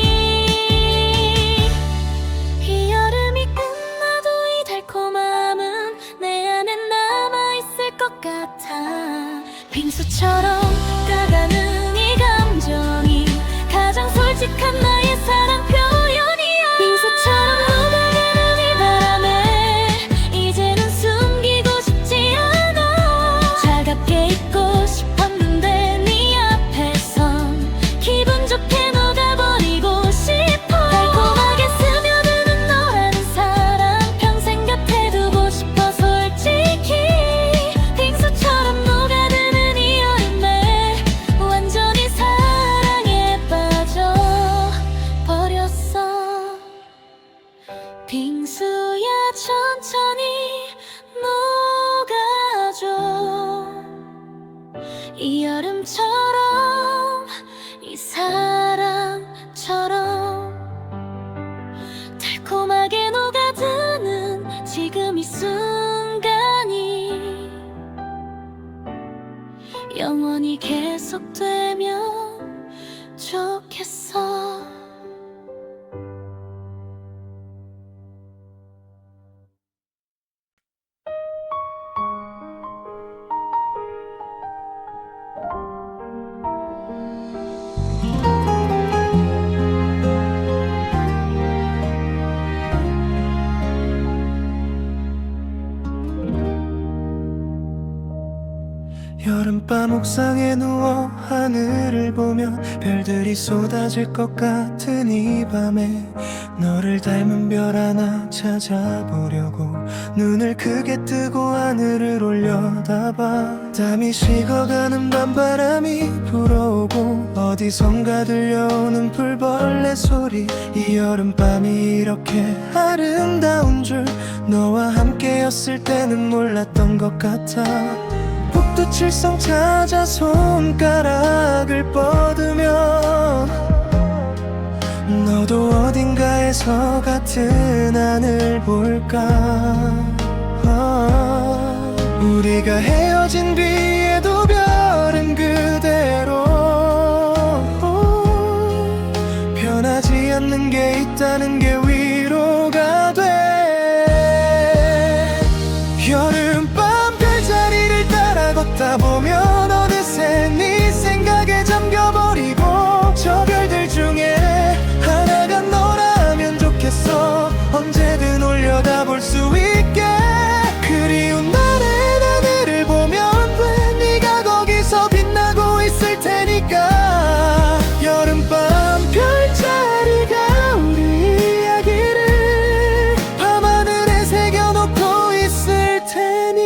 [SPEAKER 2] 이 여름이 끝나도 이 달콤함은 내 안에 남아있을 것 같아 빙수처럼 가가는 이 감정이 가장 솔직한 나의 사랑 표현이야 빙수처럼 녹아가는 이 바람에 이제는 숨기고 싶지 않아 차갑게 있고 싶었는데 네 앞에선 기분 좋게 녹아버리고 싶어 달콤하게 스며드는 너라는 사람 평생 곁에 두고 싶어 솔직히 빙수처럼 녹아드는 이 여름에 완전히 사랑에 빠져버렸어 빙수야 천천히 녹아줘 이 여름처럼 이 사랑처럼 달콤하게 녹아드는 지금 이 순간이 영원히 계속되면 좋겠어
[SPEAKER 1] 여름밤 옥상에 누워 하늘을 보면 별들이 쏟아질 것 같은 이 밤에 너를 닮은 별 하나 찾아보려고 눈을 크게 뜨고 하늘을 올려다봐 땀이 식어가는 밤바람이 불어오고 어디선가 들려오는 불벌레 소리 이 여름밤이 이렇게 아름다운 줄 너와 함께였을 때는 몰랐던 것 같아 북두칠성 찾아 손가락을 뻗으면 너도 어딘가에서 같은 하늘 볼까 우리가 헤어진 뒤에도 별은 그대로 변하지 않는 게 있다는 게 위로가 돼 여름밤 별자리를 따라 걷다 보면 어느새 네 생각에 잠겨버리고 저 별들 중에 하나가 너라면 좋겠어 언제든 올려다볼 수 있게 그리운 날의 하늘을 보면 돼 네가 거기서 빛나고 있을 테니까 여름밤 별자리가 우리 이야기를 밤하늘에 새겨놓고 있을 테니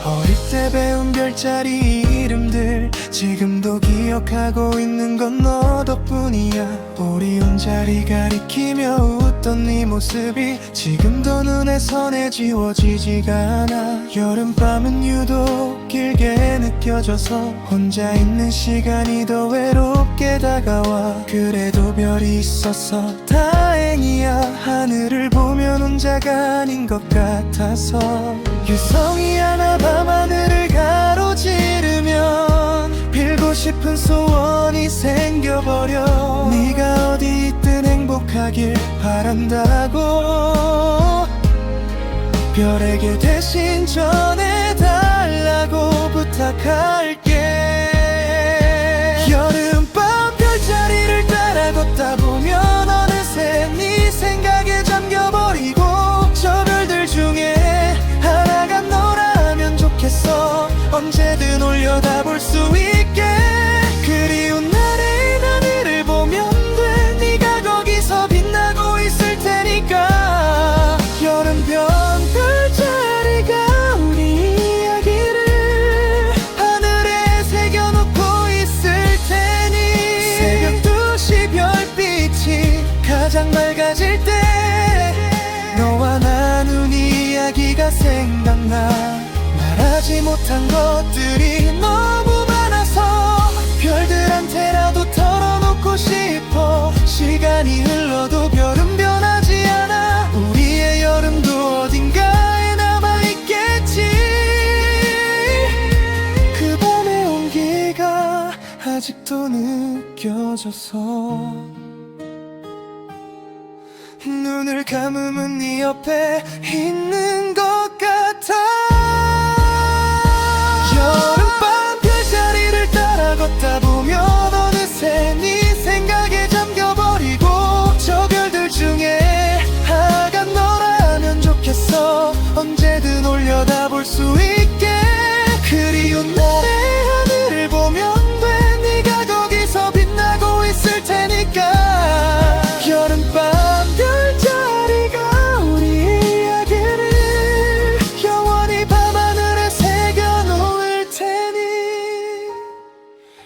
[SPEAKER 1] 어릴 때 배운 별자리 이름들 지금도 기억하고 있는 건 너 덕분이야 오리온 자리 가리키며 웃던 네 모습이 지금도 눈에 선해 지워지지가 않아 여름밤은 유독 길게 느껴져서 혼자 있는 시간이 더 외롭게 다가와 그래도 별이 있어서 다행이야 하늘을 보면 혼자가 아닌 것 같아서 유성이 하나 밤하늘을 가로지르면 빌고 싶은 소원이 생겨버려 네가 어디 있든 행복하길 바란다고 별에게 대신 전해달라고 부탁할게 여름밤 별자리를 따라 걷다 보면 언제든 올려다볼 수 있게. 그리운 날의 하늘을 보면 돼. 네가 거기서 빛나고 있을 테니까. 여름별 별자리가 우리 이야기를 하늘에 새겨놓고 있을 테니. 새벽 2시 별빛이 가장 맑아질 때 너와 나눈 이야기가 생각나. 말하지 못한 것들이 너무 많아서 별들한테라도 털어놓고 싶어. 시간이 흘러도 별은 변하지 않아. 우리의 여름도 어딘가에 남아있겠지. 그 밤의 온기가 아직도 느껴져서 눈을 감으면 네 옆에 있는 것 같아. 여름밤 별자리를 따라 걷다 보면 어느새 네 생각에 잠겨버리고. 저 별들 중에 하나가 너라면 좋겠어. 언제든 올려다볼 수 있게. 그리운 날의 하늘을 보면 돼. 네가 거기서 빛나고 있을 테니까. 여름밤 별자리가 우리 이야기를 영원히 밤하늘에 새겨놓을 테니.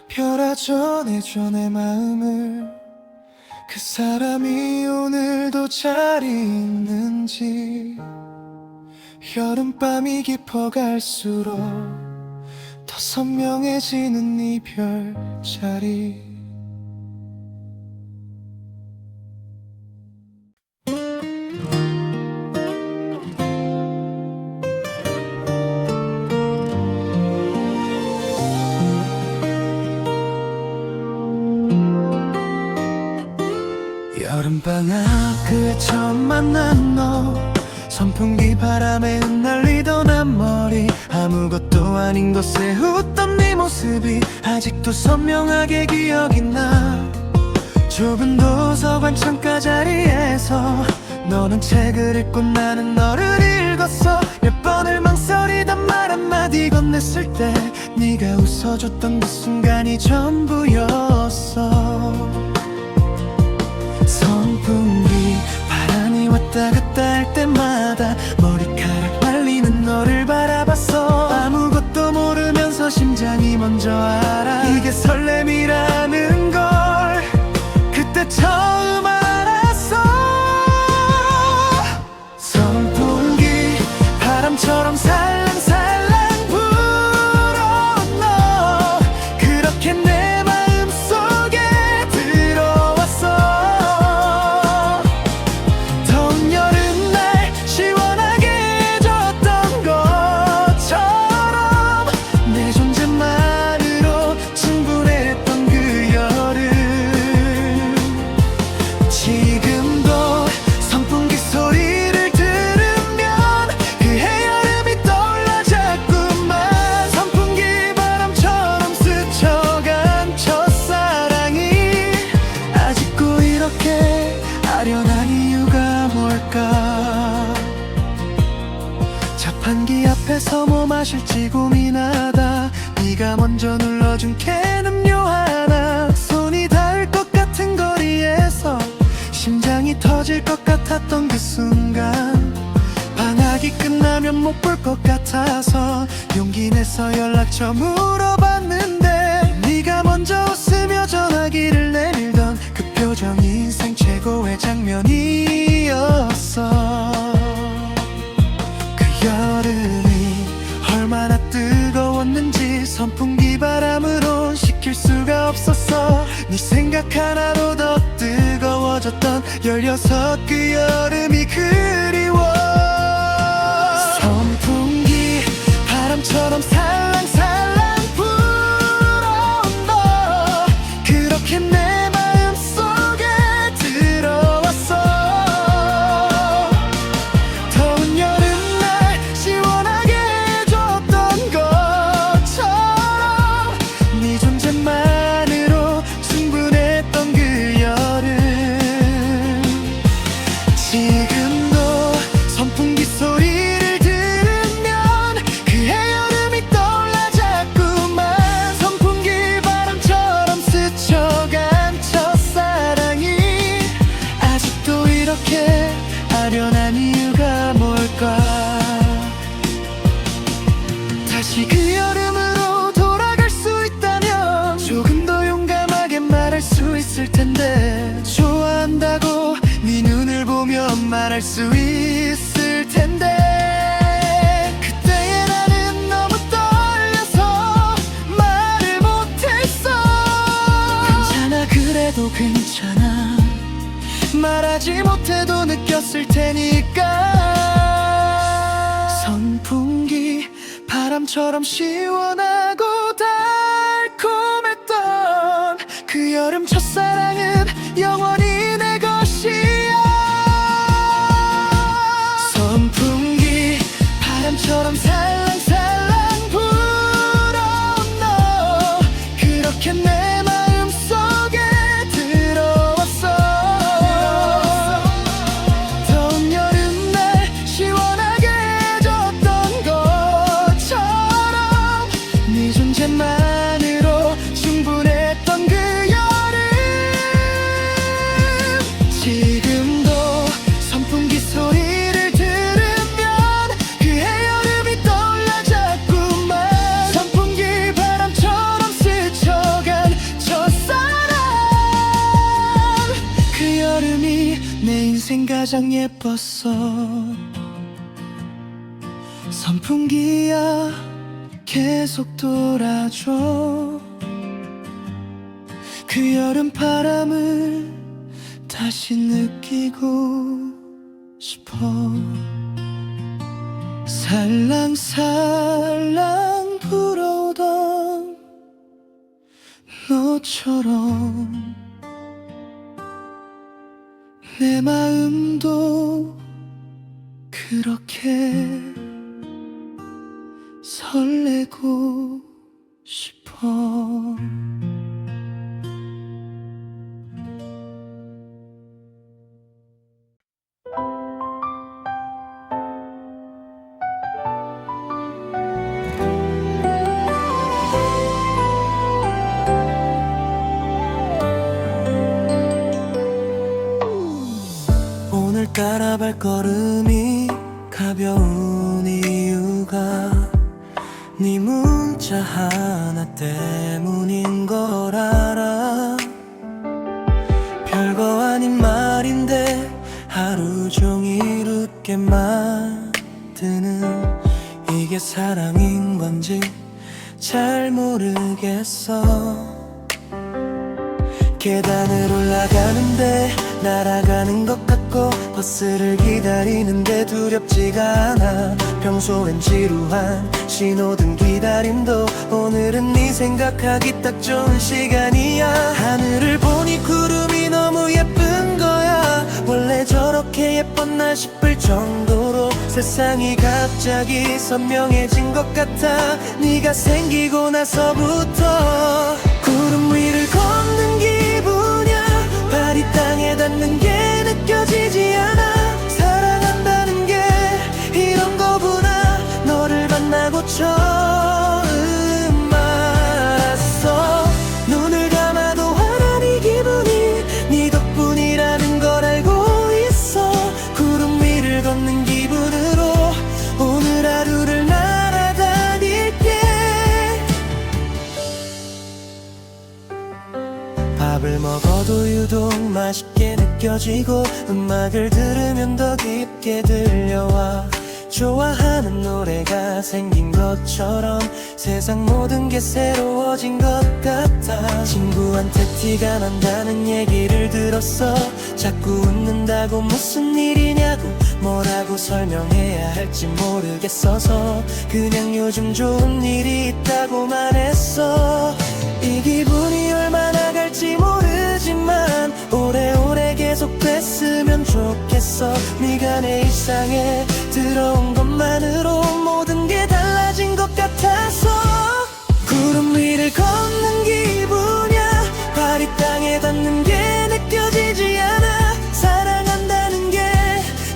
[SPEAKER 1] 별아 전해줘 내 마음을. 그 사람이 오늘도 잘 있는지. 여름밤이 깊어갈수록 더 선명해지는 이 별자리. 여름방학 그에 처음 만난 너. 선풍기 바람에 흩날리던 앞머리. 아무것도 아닌 것에 웃던 네 모습이 아직도 선명하게 기억이 나. 좁은 도서관 창가 자리에서 너는 책을 읽고 나는 너를 읽었어. 몇 번을 망설이던 말 한마디 건넸을 때 네가 웃어줬던 그 순간이 전부였어. 선풍기 바람이 왔다 갔다 할 때마다 머리카락 말리는 너를 바라봤어. 아무것도 모르면서 심장이 먼저 알아. 이게 설렘이라는 걸 그때 처음 알았어. 선풍기 바람처럼 살랑살랑 불어온 너. 그렇게 내 마음속에 들어왔어. 더운 여름날 시원하게 해줬던 것처럼 내 존재만으로 충분했던 그 여름. 지금도 선풍기 소리를 들으면 그해 여름이 떠올라 자꾸만. 선풍기 바람처럼 스쳐간 첫사랑이 아직도 이렇게 아련한 이유가 뭘까. 자판기 앞에서 뭐 마실지 고민하다 네가 먼저 눌러준 캔 음료 하나. 손이 닿을 것 같은 거리에서 심장이 터질 것 같았던 그 순간. 방학이 끝나면 못 볼 것 같아서 용기 내서 연락처 물어봤는데 네가 먼저 웃으며 전화기를 내밀던 그 표정이 인생 최고의 장면이었어. 그 여름이 얼마나 뜨거웠는지 선풍기 바람으론 식힐 수가 없었어. 네 생각 하나로 더 뜨거워졌던 16 그 여름이 그리워. 선풍기 바람처럼 살랑살랑 불어온 너. 그렇게 내 마음속에 들어왔어. 더운 여름날 시원하게 해줬던 것처럼 네 존재만으로 충분했던 그 여름. 지금도 수 있을 텐데 그때의 나는 너무 떨려서 말을 못했어. 괜찮아 그래도 괜찮아 말하지 못해도 느꼈을 테니까. 선풍기 바람처럼 시원하고 달콤했던 그 여름 첫사랑은 영원히 내 것이야. 선풍기 바람처럼 살랑살랑 불어온 너 그렇게 내 마음속에 들어왔어. 더운 여름날 시원하게 해줬던 것처럼 네 존재만으로 충분했던 그 여름. 지금도 선풍기 소리를 들으면 그해 여름이 떠올라 자꾸만. 선풍기 바람처럼 스쳐간 첫사랑 그 여름이 내 인생 가장 예뻤어. 선풍기야 계속 돌아줘. 그 여름 바람을 다시 느끼고 싶어. 살랑살랑 불어오던 너처럼 내 마음도 그렇게 설레고 싶어. 오늘따라 발걸음이 가벼운 이유가 네 문자 하나 때문인 걸 알아. 별거 아닌 말인데 하루 종일 웃게 만드는 이게 사랑인 건지 잘 모르겠어. 계단을 올라가는데 날아가는 것 같고 버스를 기다리는데 두렵지가 않아. 평소엔 지루한 신호등 기다림도 오늘은 네 생각하기 딱 좋은 시간이야. 하늘을 보니 구름이 너무 예쁜 거야. 원래 저렇게 예뻤나 싶을 정도로 세상이 갑자기 선명해진 것 같아. 네가 생기고 나서부터 구름 위를 걷는 기분이야. 발이 땅에 닿는 게 느껴지지 않아. 사랑한다는 게 이런 거구나. 너를 만나고 처음 알았어. 눈을 감아도 환한 이 기분이 네 덕분이라는 걸 알고 있어. 구름 위를 걷는 기분으로 오늘 하루를 날아다닐게. 밥을 먹어도 유독 맛있게 느껴지고 음악을 들으면 더 깊게 들려와. 좋아하는 노래가 생긴 것처럼 세상 모든 게 새로워진 것 같아. 친구한테 티가 난다는 얘기를 들었어. 자꾸 웃는다고 무슨 일이냐고 뭐라고 설명해야 할지 모르겠어서 그냥 요즘 좋은 일이 있다고 말했어. 이 기분이 얼마나 갈지 모르지만 오래오래 계속됐으면 좋겠어. 네가 내 일상에 들어온 것만으로 모든 게 달라진 것 같아서. 구름 위를 걷는 기분이야. 발이 땅에 닿는 게 느껴지지 않아. 사랑한다는 게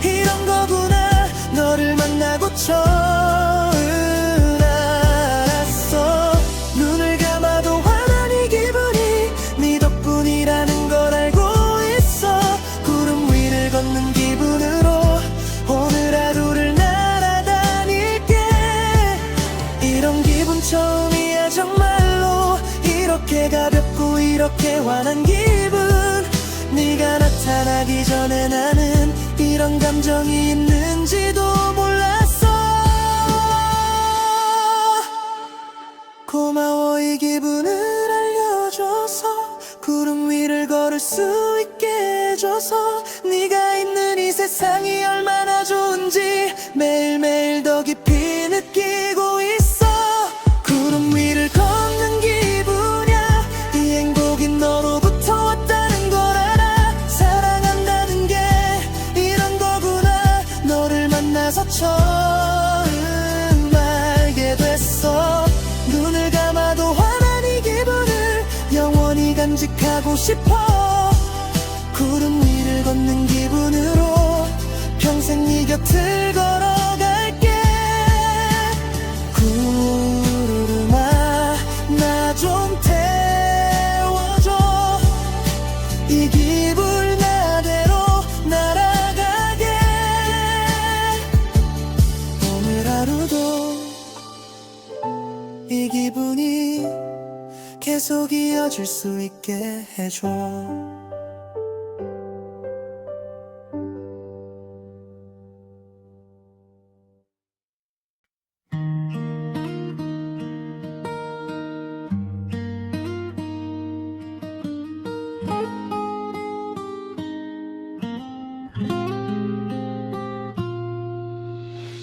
[SPEAKER 1] 이런 거구나. 너를 만나고 처음 알았어. 눈을 감아도 환한 이 기분이 네 덕분이라는 걸 알고 있어. 구름 위를 걷는 기분으로 오늘 하루를 날아다닐게. 이런 기분 처음이야 정말로. 이렇게 가볍고 이렇게 환한 기분. 네가 나타나기 전에 나는 이런 이런 감정이 있는지도 몰랐어. 고마워 이 기분을 알려줘서, 구름 위를 걸을 수 있게 해줘서, 네가 있는 이 세상이 얼마나 좋은지 매일매일 더 깊이 느끼고 있어. 구름 위를 걷는 기분이야. 이 행복이 너로부터 왔다는 걸 알아. 사랑한다는 게 이런 거구나. 너를 만나서 처음 알게 됐어. 눈을 감아도 환한 이 기분을 영원히 간직하고 싶어. 구름 위를 걷는 기분으로 평생 네 곁을 걸어갈게. 구름아 나 좀 태워줘. 이 기분 나대로 날아가게. 오늘 하루도 이 기분이 계속 이어질 수 있게 해줘.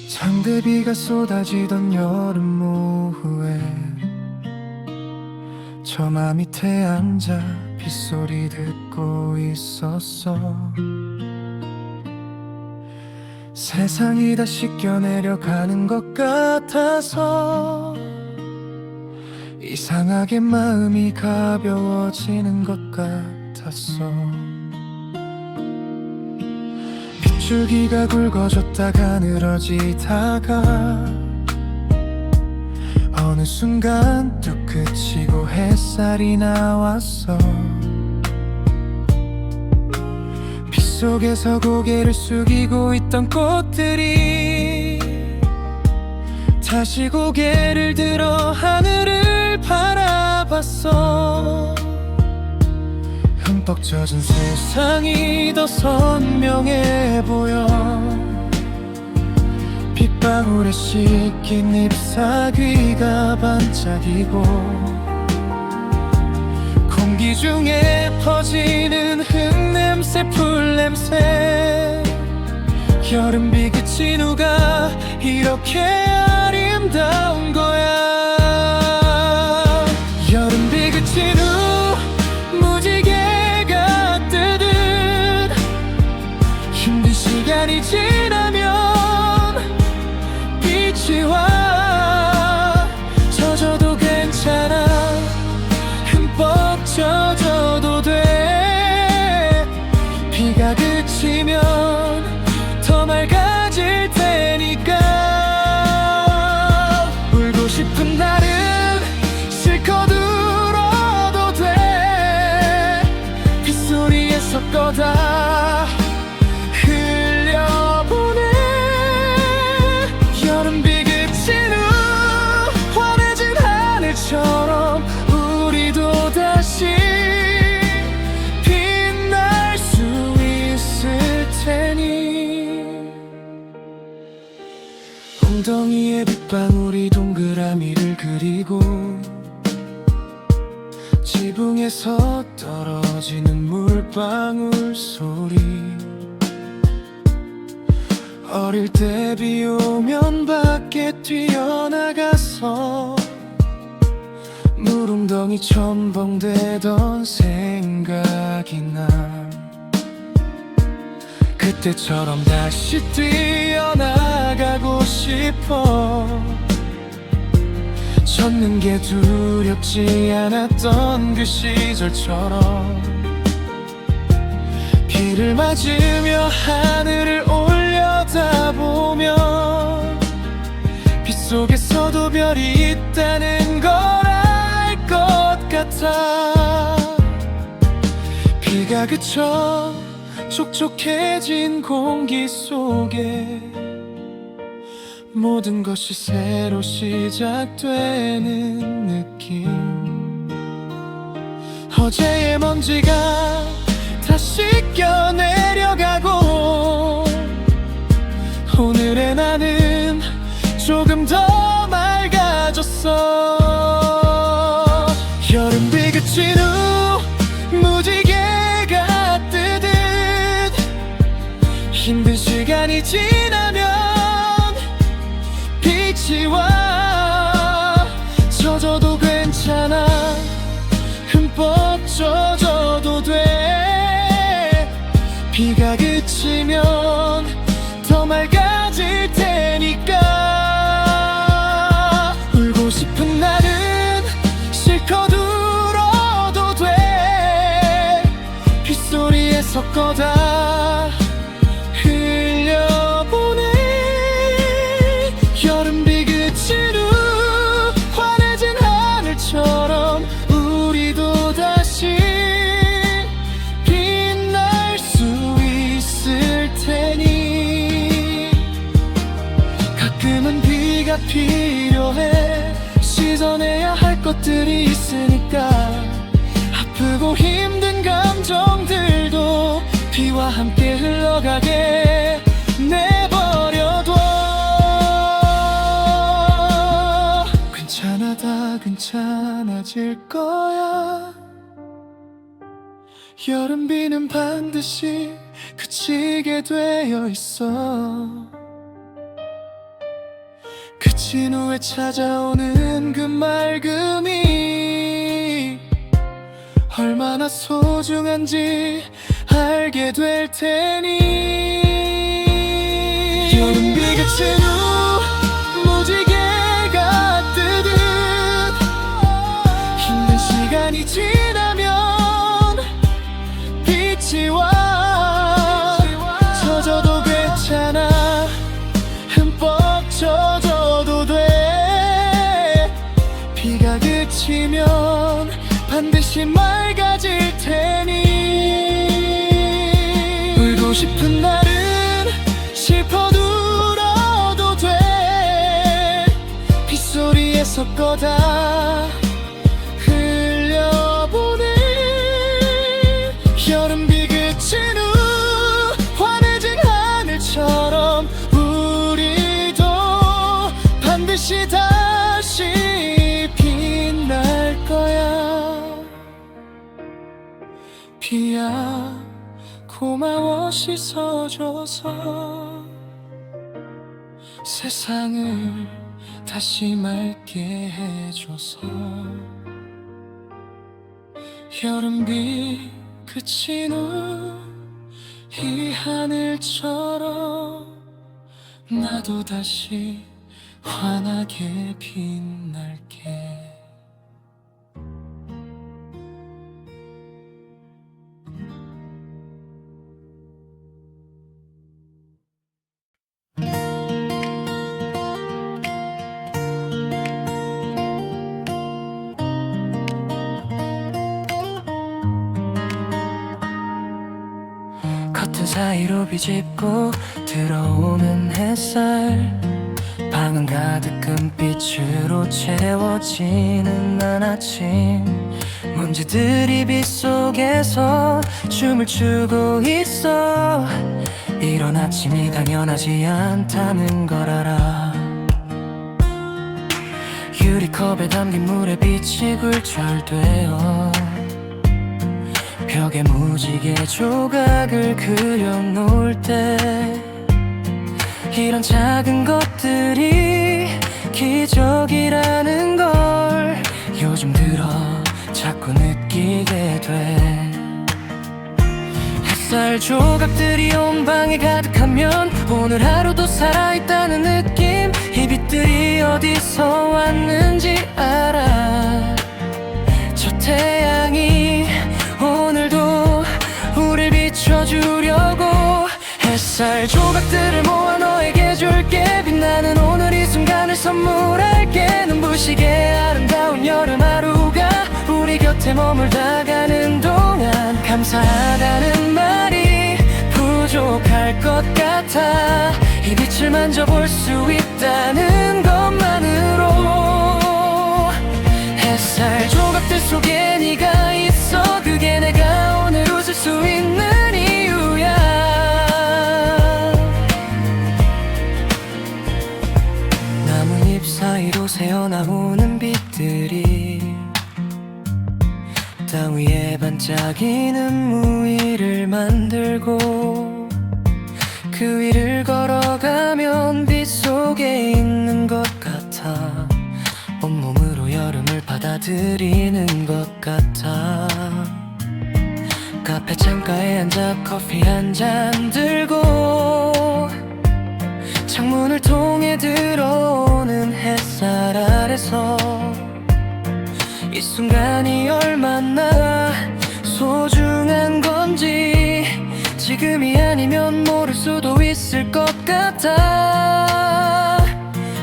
[SPEAKER 1] 장대비가 쏟아지던 여름 오후에 저마 밑에 앉아 빗소리 듣고 있었어. 세상이 다 씻겨내려가는 것 같아서 이상하게 마음이 가벼워지는 것 같았어. 빗줄기가 굵어졌다가 늘어지다가 어느 순간 뚝 그치고 햇살이 나왔어. 빗속에서 고개를 숙이고 있던 꽃들이 다시 고개를 들어 하늘을 바라봤어. 흠뻑 젖은 세상이 더 선명해 보여. 빗방울에 씻긴 잎사귀가 반짝이고 공기 중에 퍼지는 흙냄새 풀냄새. 여름비 그친 후가 이렇게 아름다운 거야. 여름비 그친 후 무지개가 뜨듯 힘든 시간이 지나면 빛이 와. 젖어도 괜찮아. 흠뻑 젖어도 돼. 비가 그치면 더 맑아질 테니까. 울고 싶은 날은 실컷 울어도 돼. 빗소리에 섞어 다 흘려보내. 여름비 그친 후 환해진 하늘처럼 우리도 다시 빛날 수 있을 테니. 엉덩이에 빗방울이 동그라미를 그리고 지붕에서 떨어지는 물방울 소리. 어릴 때 비 오면 밖에 뛰어나가서 물웅덩이 첨벙대던 생각이 나. 그때처럼 다시 뛰어나가고 싶어. 젖는 게 두렵지 않았던 그 시절처럼 비를 맞으며 하늘을 올려다보면 빗속에서도 별이 있다는 걸 알 것 같아. 비가 그쳐 촉촉해진 공기 속에 모든 것이 새로 시작되는 느낌. 어제의 먼지가 다 씻겨 내려가고 그친 후 무지개가 뜨듯 힘든 시간이 지나면 빛이 와. 젖어도 괜찮아, 흠뻑 젖어도 돼. 비가 그치면 더 맑아질 테니까. 울고 싶은 날은 실컷 울어도 돼. 빗소리에 섞어다 흘려보내. 여름비 그친 후 환해진 하늘처럼 우리도 다시 빛날 수 있을 테니. 가끔은 비가 필요해. 씻어내야 할 것들이 있으니까. 아프고 힘든 감정들도 비와 함께 흘러가게 내버려둬. 괜찮아, 다 괜찮아질 거야. 여름비는 반드시 그치게 되어 있어. 그친 후에 찾아오는 그 맑음이 얼마나 소중한지 알게 될 테니. 여름비 그친 후 무지개가 뜨듯 힘든 시간이 지나면 빛이 와. 젖어도 괜찮아, 흠뻑 젖어도 돼. 비가 그치면 반드시 맑아질 테니. 울고 싶은 날은 실컷 울어도 돼. 빗소리에 섞어다 흘려보내. 여름비 그친 후 환해진 하늘처럼 우리도 반드시 다시 빛날 거야. 비야 고마워 씻어줘서 세상을 다시 맑게 해줘서. 여름비 그친 후 이 하늘처럼 나도 다시 환하게 빛날게. 커튼 사이로 비집고 들어오는 햇살. 방은 가득 금빛으로 채워지는 난 아침. 먼지들이 빛 속에서 춤을 추고 있어. 이런 아침이 당연하지 않다는 걸 알아. 유리컵에 담긴 물에 빛이 굴절되어 벽에 무지개 조각을 그려놓을 때 이런 작은 것들이 기적이라는 걸 요즘 들어 자꾸 느끼게 돼. 햇살 조각들이 온 방에 가득하면 오늘 하루도 살아있다는 느낌. 이 빛들이 어디서 왔는지 알아. 저 태양이 오늘도 우릴 비춰주려고. 햇살 조각들을 모아 너에게 줄게. 빛나는 오늘 이 순간을 선물할게. 눈부시게 아름다운 여름 하루가 우리 곁에 머물다가는 동안 감사하다는 말이 부족할 것 같아. 이 빛을 만져볼 수 있다는 것만으로. 햇살 조각들 속에 네가 있어. 그게 내가 오늘 웃을 수 있는 이유야. 나뭇잎 사이로 새어나오는 빛들이 땅 위에 반짝이는 무의를 만들고 그 위를 걸어가면 빛 속에 있는 것 같아. 온몸으로 여름을 받아들이는 것 같아. 카페 창가에 앉아 커피 한 잔 들고 창문을 통해 들어오는 햇살 아래서 이 순간이 얼마나 소중한 건지 지금이 아니면 모를 수도 있을 것 같아.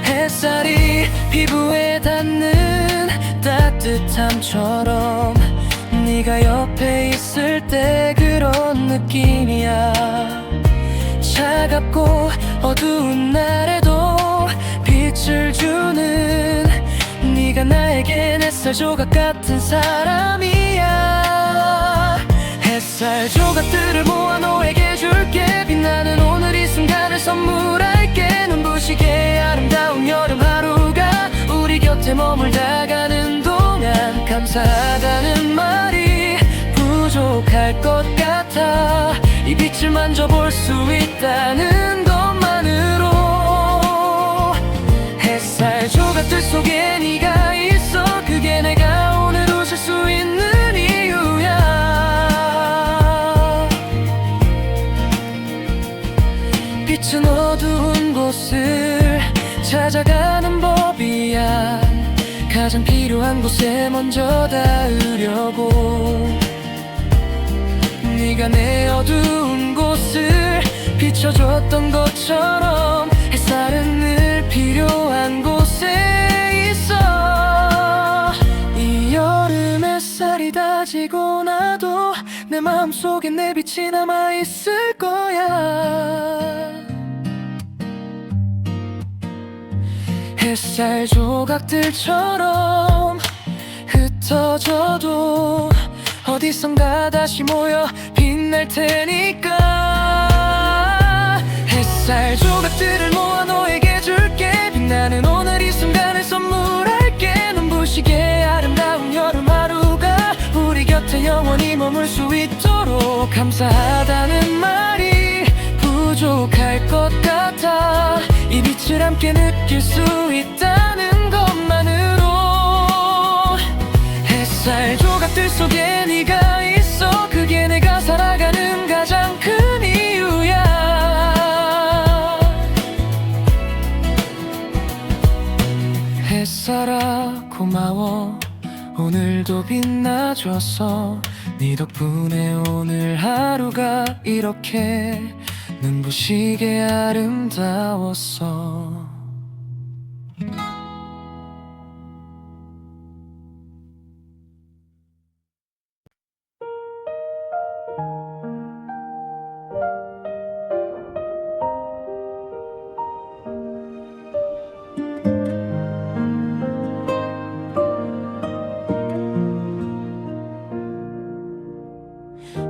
[SPEAKER 1] 햇살이 피부에 닿는 따뜻함처럼 네가 옆에 있을 때 그런 느낌이야. 차갑고 어두운 날에도 빛을 주는 네가 나에겐 햇살 조각 같은 사람이야. 햇살 조각들을 모아 너에게 줄게. 빛나는 오늘 이 순간을 선물할게. 눈부시게 아름다운 여름 하루가 우리 곁에 머물다가는 동안 감사하다는 말이 부족할 것 같아. 이 빛을 만져볼 수 있다는 것만으로 햇살 조각들 속에 네가 있어. 그게 내가 오늘 웃을 수 있는 이유야. 빛은 어두운 곳을 찾아가는 법이야. 가장 필요한 곳에 먼저 닿으려고 네가 내 어두운 곳을 비춰줬던 것처럼 햇살은 늘 필요한 곳에 있어. 이 여름 햇살이 다지고 나도 내 마음속에 내 빛이 남아있을 거야. 햇살 조각들처럼 흩어져도 어디선가 다시 모여 빛날 테니까. 햇살 조각들을 모아 너에게 줄게. 빛나는 오늘 이 순간을 선물할게. 눈부시게 아름다운 여름 하루가 우리 곁에 영원히 머물 수 있도록 감사하다는 말이 부족할 것 같아. 이 빛을 함께 느낄 수 있다는 것만으로 햇살 조각들 속에 네가 있어. 그게 내가 살아가는 가장 큰 이유야. 햇살아 고마워. 오늘도 빛나줘서 네 덕분에 오늘 하루가 이렇게 눈부시게 아름다웠어.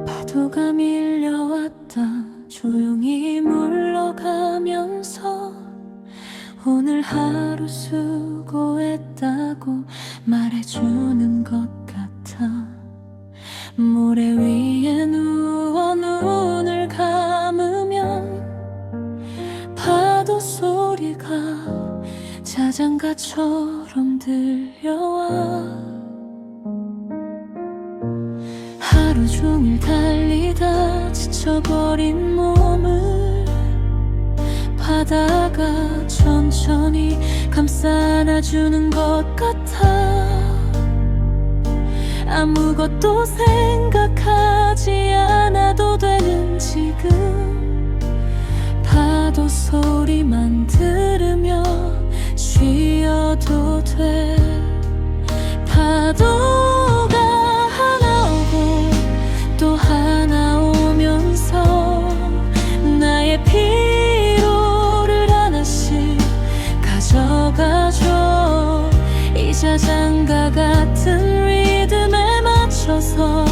[SPEAKER 2] 파도가 밀려왔다 조용히 물러가면서 오늘 하루 수고했다고 말해주는 것 같아. 모래 위에 누워 눈을 감으면 파도 소리가 자장가처럼 들려와. 하루 종일 달리다 지쳐버린 몸을 바다가 천천히 감싸 안아주는 것 같아. 아무것도 생각하지 않아도 되는 지금 파도 소리만 들으며 쉬어도 돼. 파도가 하나 오고 또 하나 오면서 나의 피로를 하나씩 가져가줘. 이 자장가 같은 리듬에 맞춰서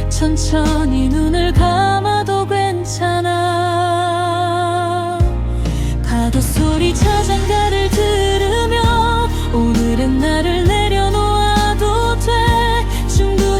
[SPEAKER 2] 천천히 눈을 감아도 괜찮아. 파도 소리 자장가를 들으며 오늘은 나를 내려놓아도 돼. 충분히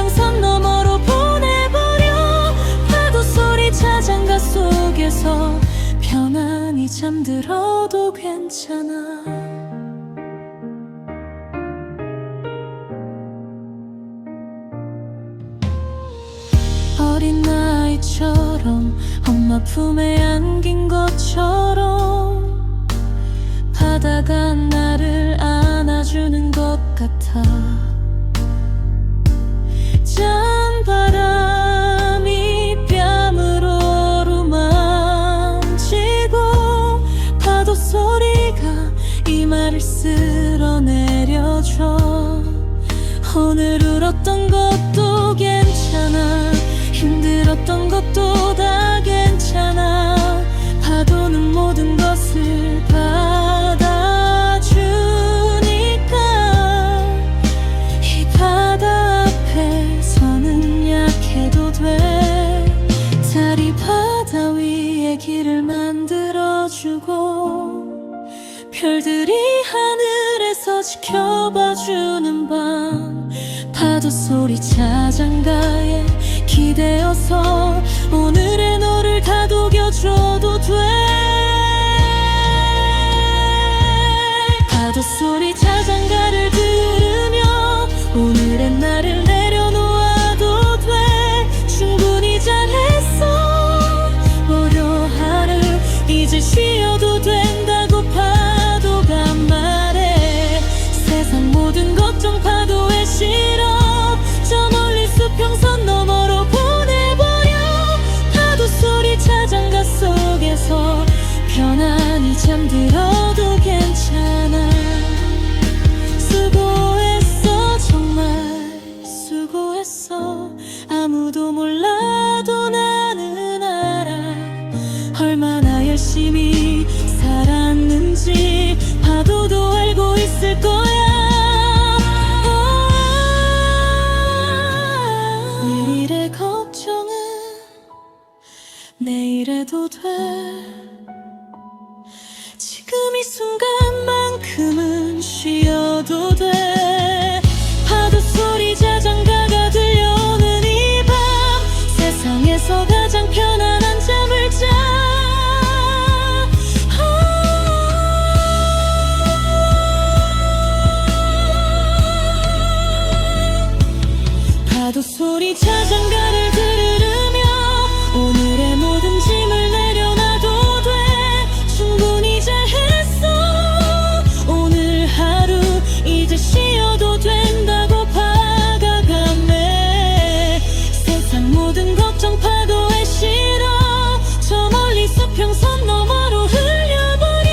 [SPEAKER 2] 수평선 너머로 보내버려. 파도 소리 자장가 속에서 편안히 잠들어도 괜찮아. 어린 아이처럼 엄마 품에 안긴 것처럼 바다가 나를 안아주는 것 같아. 짠 바람이 뺨으로 어루만지고 파도 소리가 이마를 쓸어내려줘. 오늘 울었던 것도 괜찮아. 힘들었던 것도 다 괜찮아. 파도는 모든 것을 받아주니까 이 바다 앞에서는 약해도 돼. 달이 바다 위에 길을 만들어주고 별들이 하늘에서 지켜봐주는 밤. 파도 소리 자장가에 기대어서 오늘의 너를 다독여줘도 돼. 파도 소리 자장가를 들으며 오늘의 나를 내려놓아도 돼. 충분히 잘했어 월요 하루 이제 쉬어도 된다고 파도가 말해. 세상 모든 걱정 파도에 실어 저 멀리 수평선 너머로 보내버려. 파도 소리 자장가 속에서 편안히 잠들어도 괜찮아. 수고했어 정말 수고했어. 아무도 몰라도 나는 알아 얼마나 열심히 살았는지. 파도도 알고 있을 거야. 내일의 걱정은 내일에도 돼. 지금 이 순간만큼은 쉬어도 돼. 파도 소리 자장가가 들려오는 이 밤 세상에서 가장 편안한 잠을 자. 파도 소리 자장가를 들으며 오늘의 모든 짐을 내려놔도 돼. 충분히 잘했어 오늘 하루 이제 쉬어도 된다고 박아가네. 세상 모든 걱정 파도에 실어 저 멀리 수평선 너머로 흘려버려.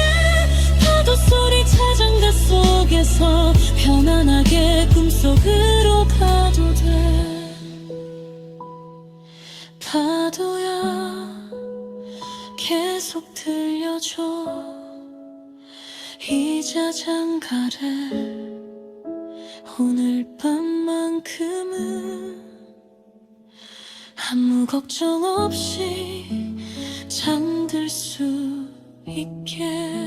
[SPEAKER 2] 파도 소리 자장가 속에서 편안하게 꿈속으로 가도 돼. 파도야 계속 들려줘 이 자장가를. 오늘 밤만큼은 아무 걱정 없이 잠들 수 있게.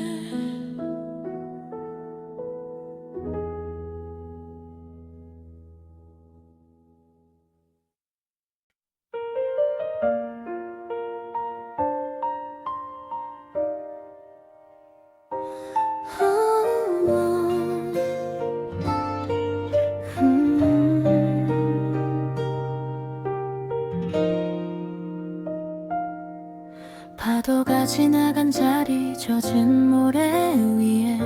[SPEAKER 2] 파도가 지나간 자리 젖은 모래 위에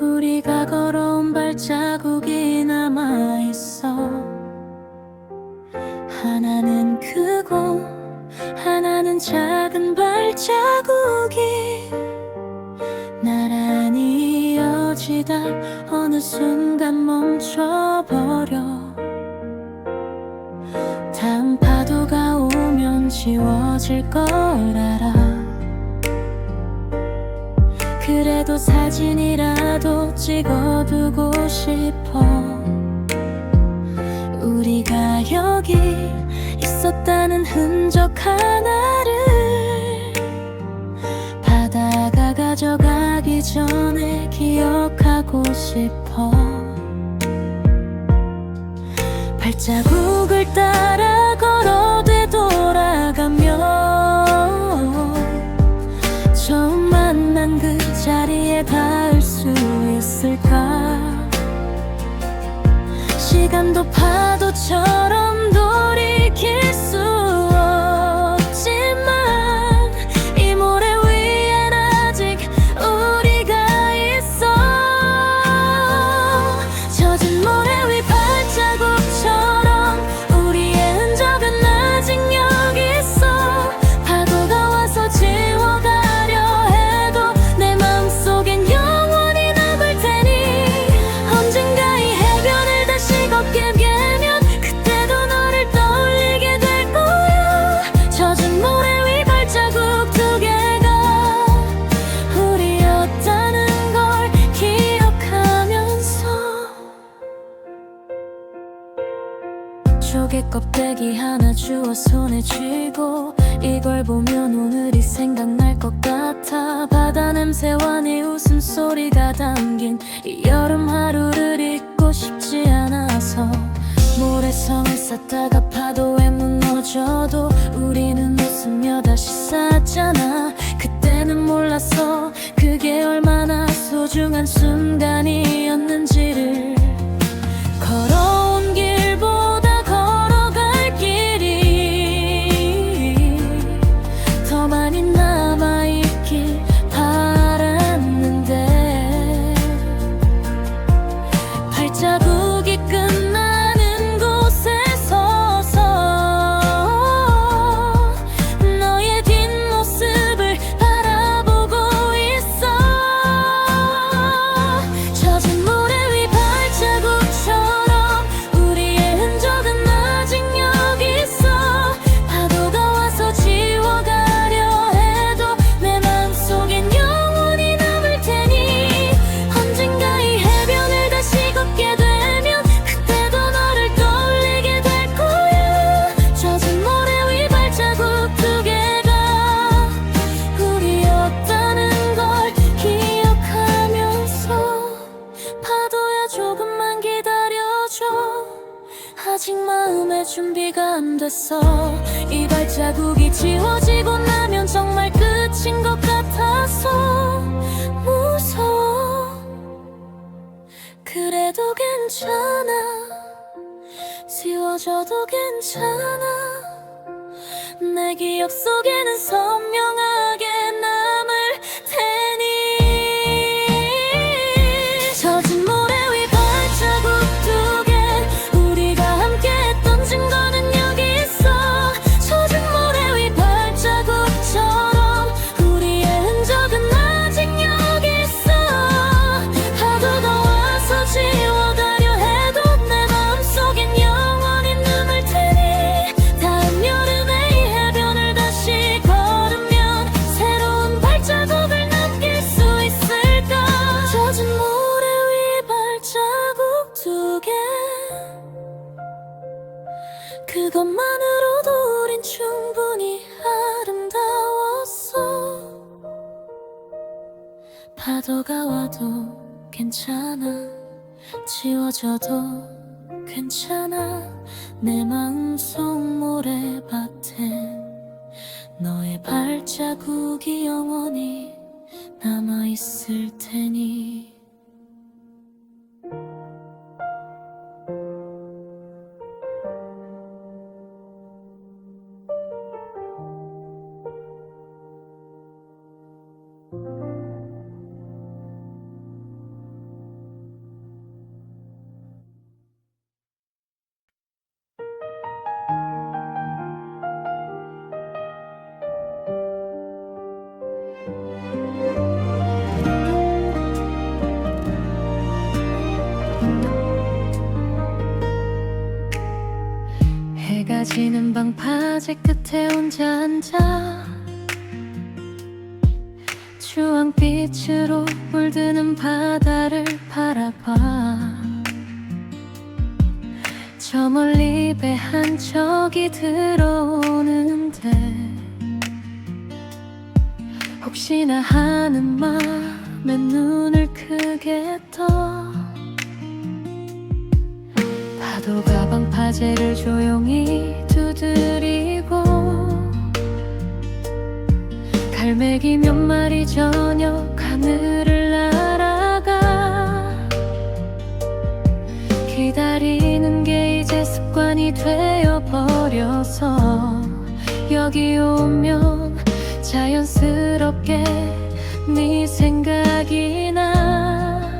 [SPEAKER 2] 우리가 걸어온 발자국이 남아있어. 하나는 크고 하나는 작은 발자국이 나란히 이어지다 어느 순간 멈춰버려. 다음 파도가 오면 지워질 걸 알아. 그래도 사진이라도 찍어두고 싶어. 우리가 여기 있었다는 흔적 하나를 바다가 가져가기 전에 기억하고 싶어. 발자국을 따라 걸어 되돌아가며 처음 만난 그 자리에 닿을 수 있을까. 시간도 파도처럼 돌이킬 수 없지만 이 모래 위엔 아직 우리가 있어. 젖은 모래 위 발자국처럼 우리의 흔적은 아직 여기 있어. 파도가 와서 지워가려 해도 내 마음속엔 영원히 남을 테니 언젠가 이 해변을 다시 걷게 되면 그때도 너를 떠올리게 될 거야. 젖은 모래 위 발자국 두 개가 우리였다는 걸 기억하면서 조개 껍데기 하나 주워 손에 쥐고 이걸 보면 오늘이 생각날 것 같아. 바다 냄새와 네 웃음소리가 담긴 이 여름 하루를 잊고 싶지 않아서 모래성을 쌓다가 파도에 무너져도 우리는 웃으며 다시 쌓았잖아. 그때는 몰랐어 그게 얼마나 소중한 순간이었는지를. 걸어온 길보다 걸어갈 길이 더 많이 남아있길 바랐는데 발자국이 끝나는 곳에 서서 너의 뒷모습을 바라보고 있어. 젖은 모래 위 발자국처럼 우리의 흔적은 아직 여기 있어. 파도가 와서 지워가려 해도 내 마음속엔 영원히 남을 테니 언젠가 이 해변을 다시 걷게 되면 그때도 너를 떠올리게 될 거야. 젖은 모래 위 발자국 두 개가 우리였다는 걸 기억하면서 파도야 조금만 기다려줘. 아직 마음의 준비가 안 됐어. 이 발자국이 지워지고 나면 정말 끝인 것 같아서 무서워. 그래도 괜찮아. 지워져도 괜찮아. 내 기억 속에는 선명하게 남을 테니. 젖은 모래 위 발자국 두 개 우리가 함께 했던 증거는 여기 있어. 젖은 모래 위 발자국처럼 우리의 흔적은 아직 여기 있어. 파도가 와서 지워가려 해도 내 마음속엔 영원히 남을 테니 다음 여름에 이 해변을 다시 걸으면 새로운 발자국을 남길 수 있을까. 젖은 모래 위 발자국 두 개 그것만으로도 우린 충분히 아름다웠어. 파도가 와도 괜찮아. 지워져도 괜찮아. 내 마음속 모래밭엔 너의 발자국이 영원히 남아있을 테니. 해가 지는 방파제 끝에 혼자 앉아 주황빛으로 물드는 바다를 바라봐. 저 멀리 배 한 척이 들어오는데 혹시나 하는 맘에 눈을 크게 떠. 파도가 방파제를 조용히 두드리고 갈매기 몇 마리 저녁 하늘을 날아가 기다리는 게 이제 습관이 되어버려서 여기 오면 자연스럽게 네 생각이 나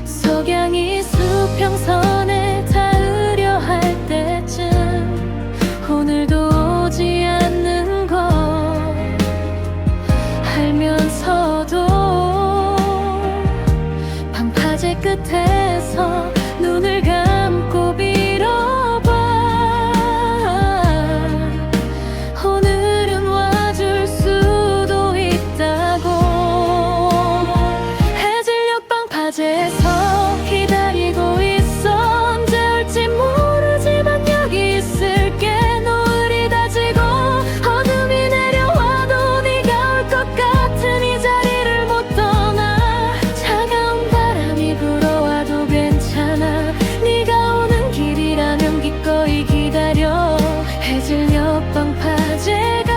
[SPEAKER 2] 석양이 수평선에 닿으려 할 때쯤 오늘도 오지 않는 걸 알면서도 방파제 끝에서 눈을 감고 빌어봐 오늘은 와줄 수도 있다고 해질녘 방파제에서 기다리고 있어 언제 올지 모르지만 여기 있을게 노을이 다지고 어둠이 내려와도 네가 올 것 같은 이 자리를 못 떠나 차가운 바람이 불어와도 괜찮아 네가 오는 길이라면 기꺼이 기다려 해질녘 방파제가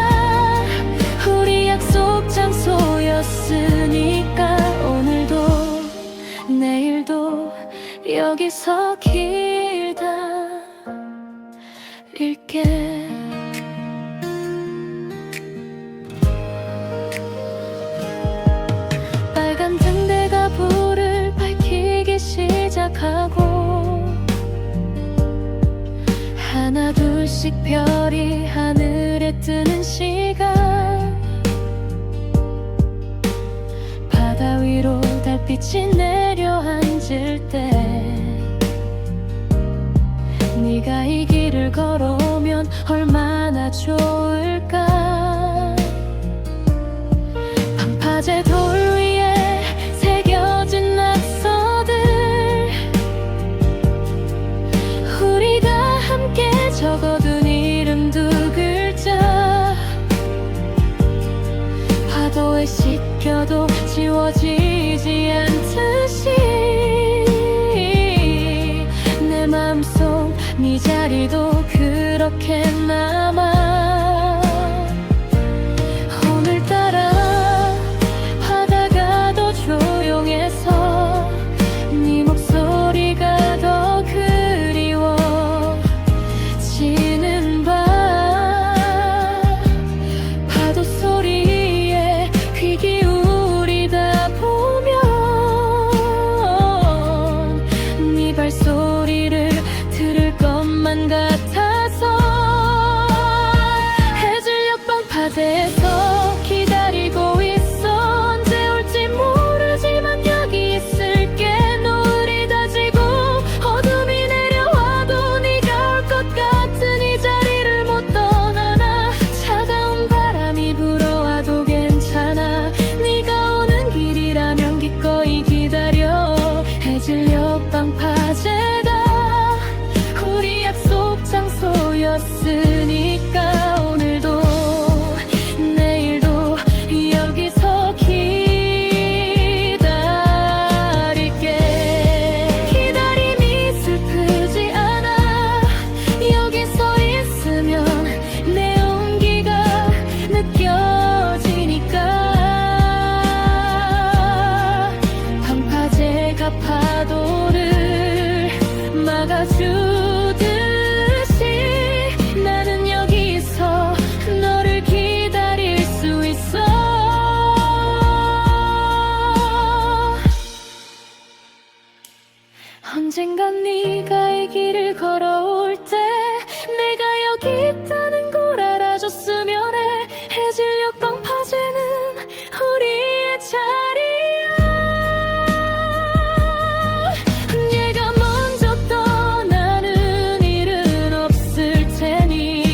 [SPEAKER 2] 우리 약속 장소였으니까 오늘도 내일도 여기서 기다릴게 빨간 등대가 불을 밝히기 시작하고 하나 둘씩 별이 하늘에 뜨는 시간 바다 위로 달빛이 내려앉을 때 네가 이 길을 걸어오면 얼마나 좋을까 방파제 돌 위에 새겨진 낙서들 우리가 함께 적어둔 이름 두 글자 파도에 씻겨도 지워지지 않듯이 내 마음속 네 자리도 그렇게 남아 오늘따라 바다가 더 조용해서 네 목소리가 더 그리워지는 밤 파도 소리에 귀 기울이다 보면 네 발소리를 들을 것만 같아서 해질녘 방파제에서 기다리고 있어 언제 올지 모르지만 여기 있을게 노을이 다지고 어둠이 내려와도 네가 올 것 같은 이 자리를 못 떠나나 차가운 바람이 불어와도 괜찮아 네가 오는 길이라면 기꺼이 기다려 해질녘 방파제가 우리 약속 장소였으니까 오늘도 내일도 여기서 기다릴게 기다림이 슬프지 않아 여기 서 있으면 내 온기가 느껴지니까 방파제가 파도를 막아주듯이 나는 여기서 너를 기다릴 수 있어 언젠간 네가 이 길을 걸어올 때 내가 여기 있다는 걸 알아줬으면 해 해질녘 방파제는 우리의 자리야 네가 먼저 떠나는 일은 없을 테니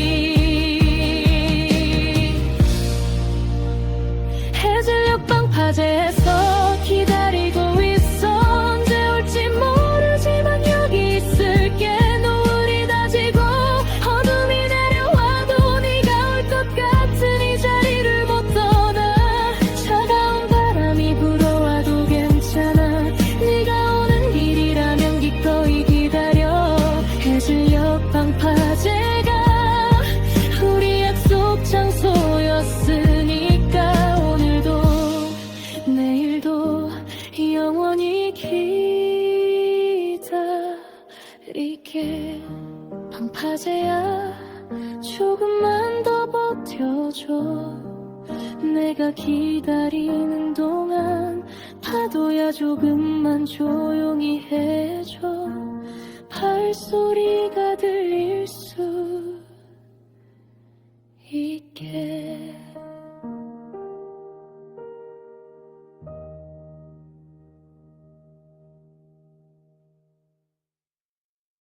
[SPEAKER 2] 해질녘 방파제에서 기다리고 있어 언제 올지 모르지만 여기 있을게 노을이 다지고 어둠이 내려와 자제야 조금만 더 버텨줘 내가 기다리는 동안 파도야 조금만 조용히 해줘 발소리가 들릴 수 있게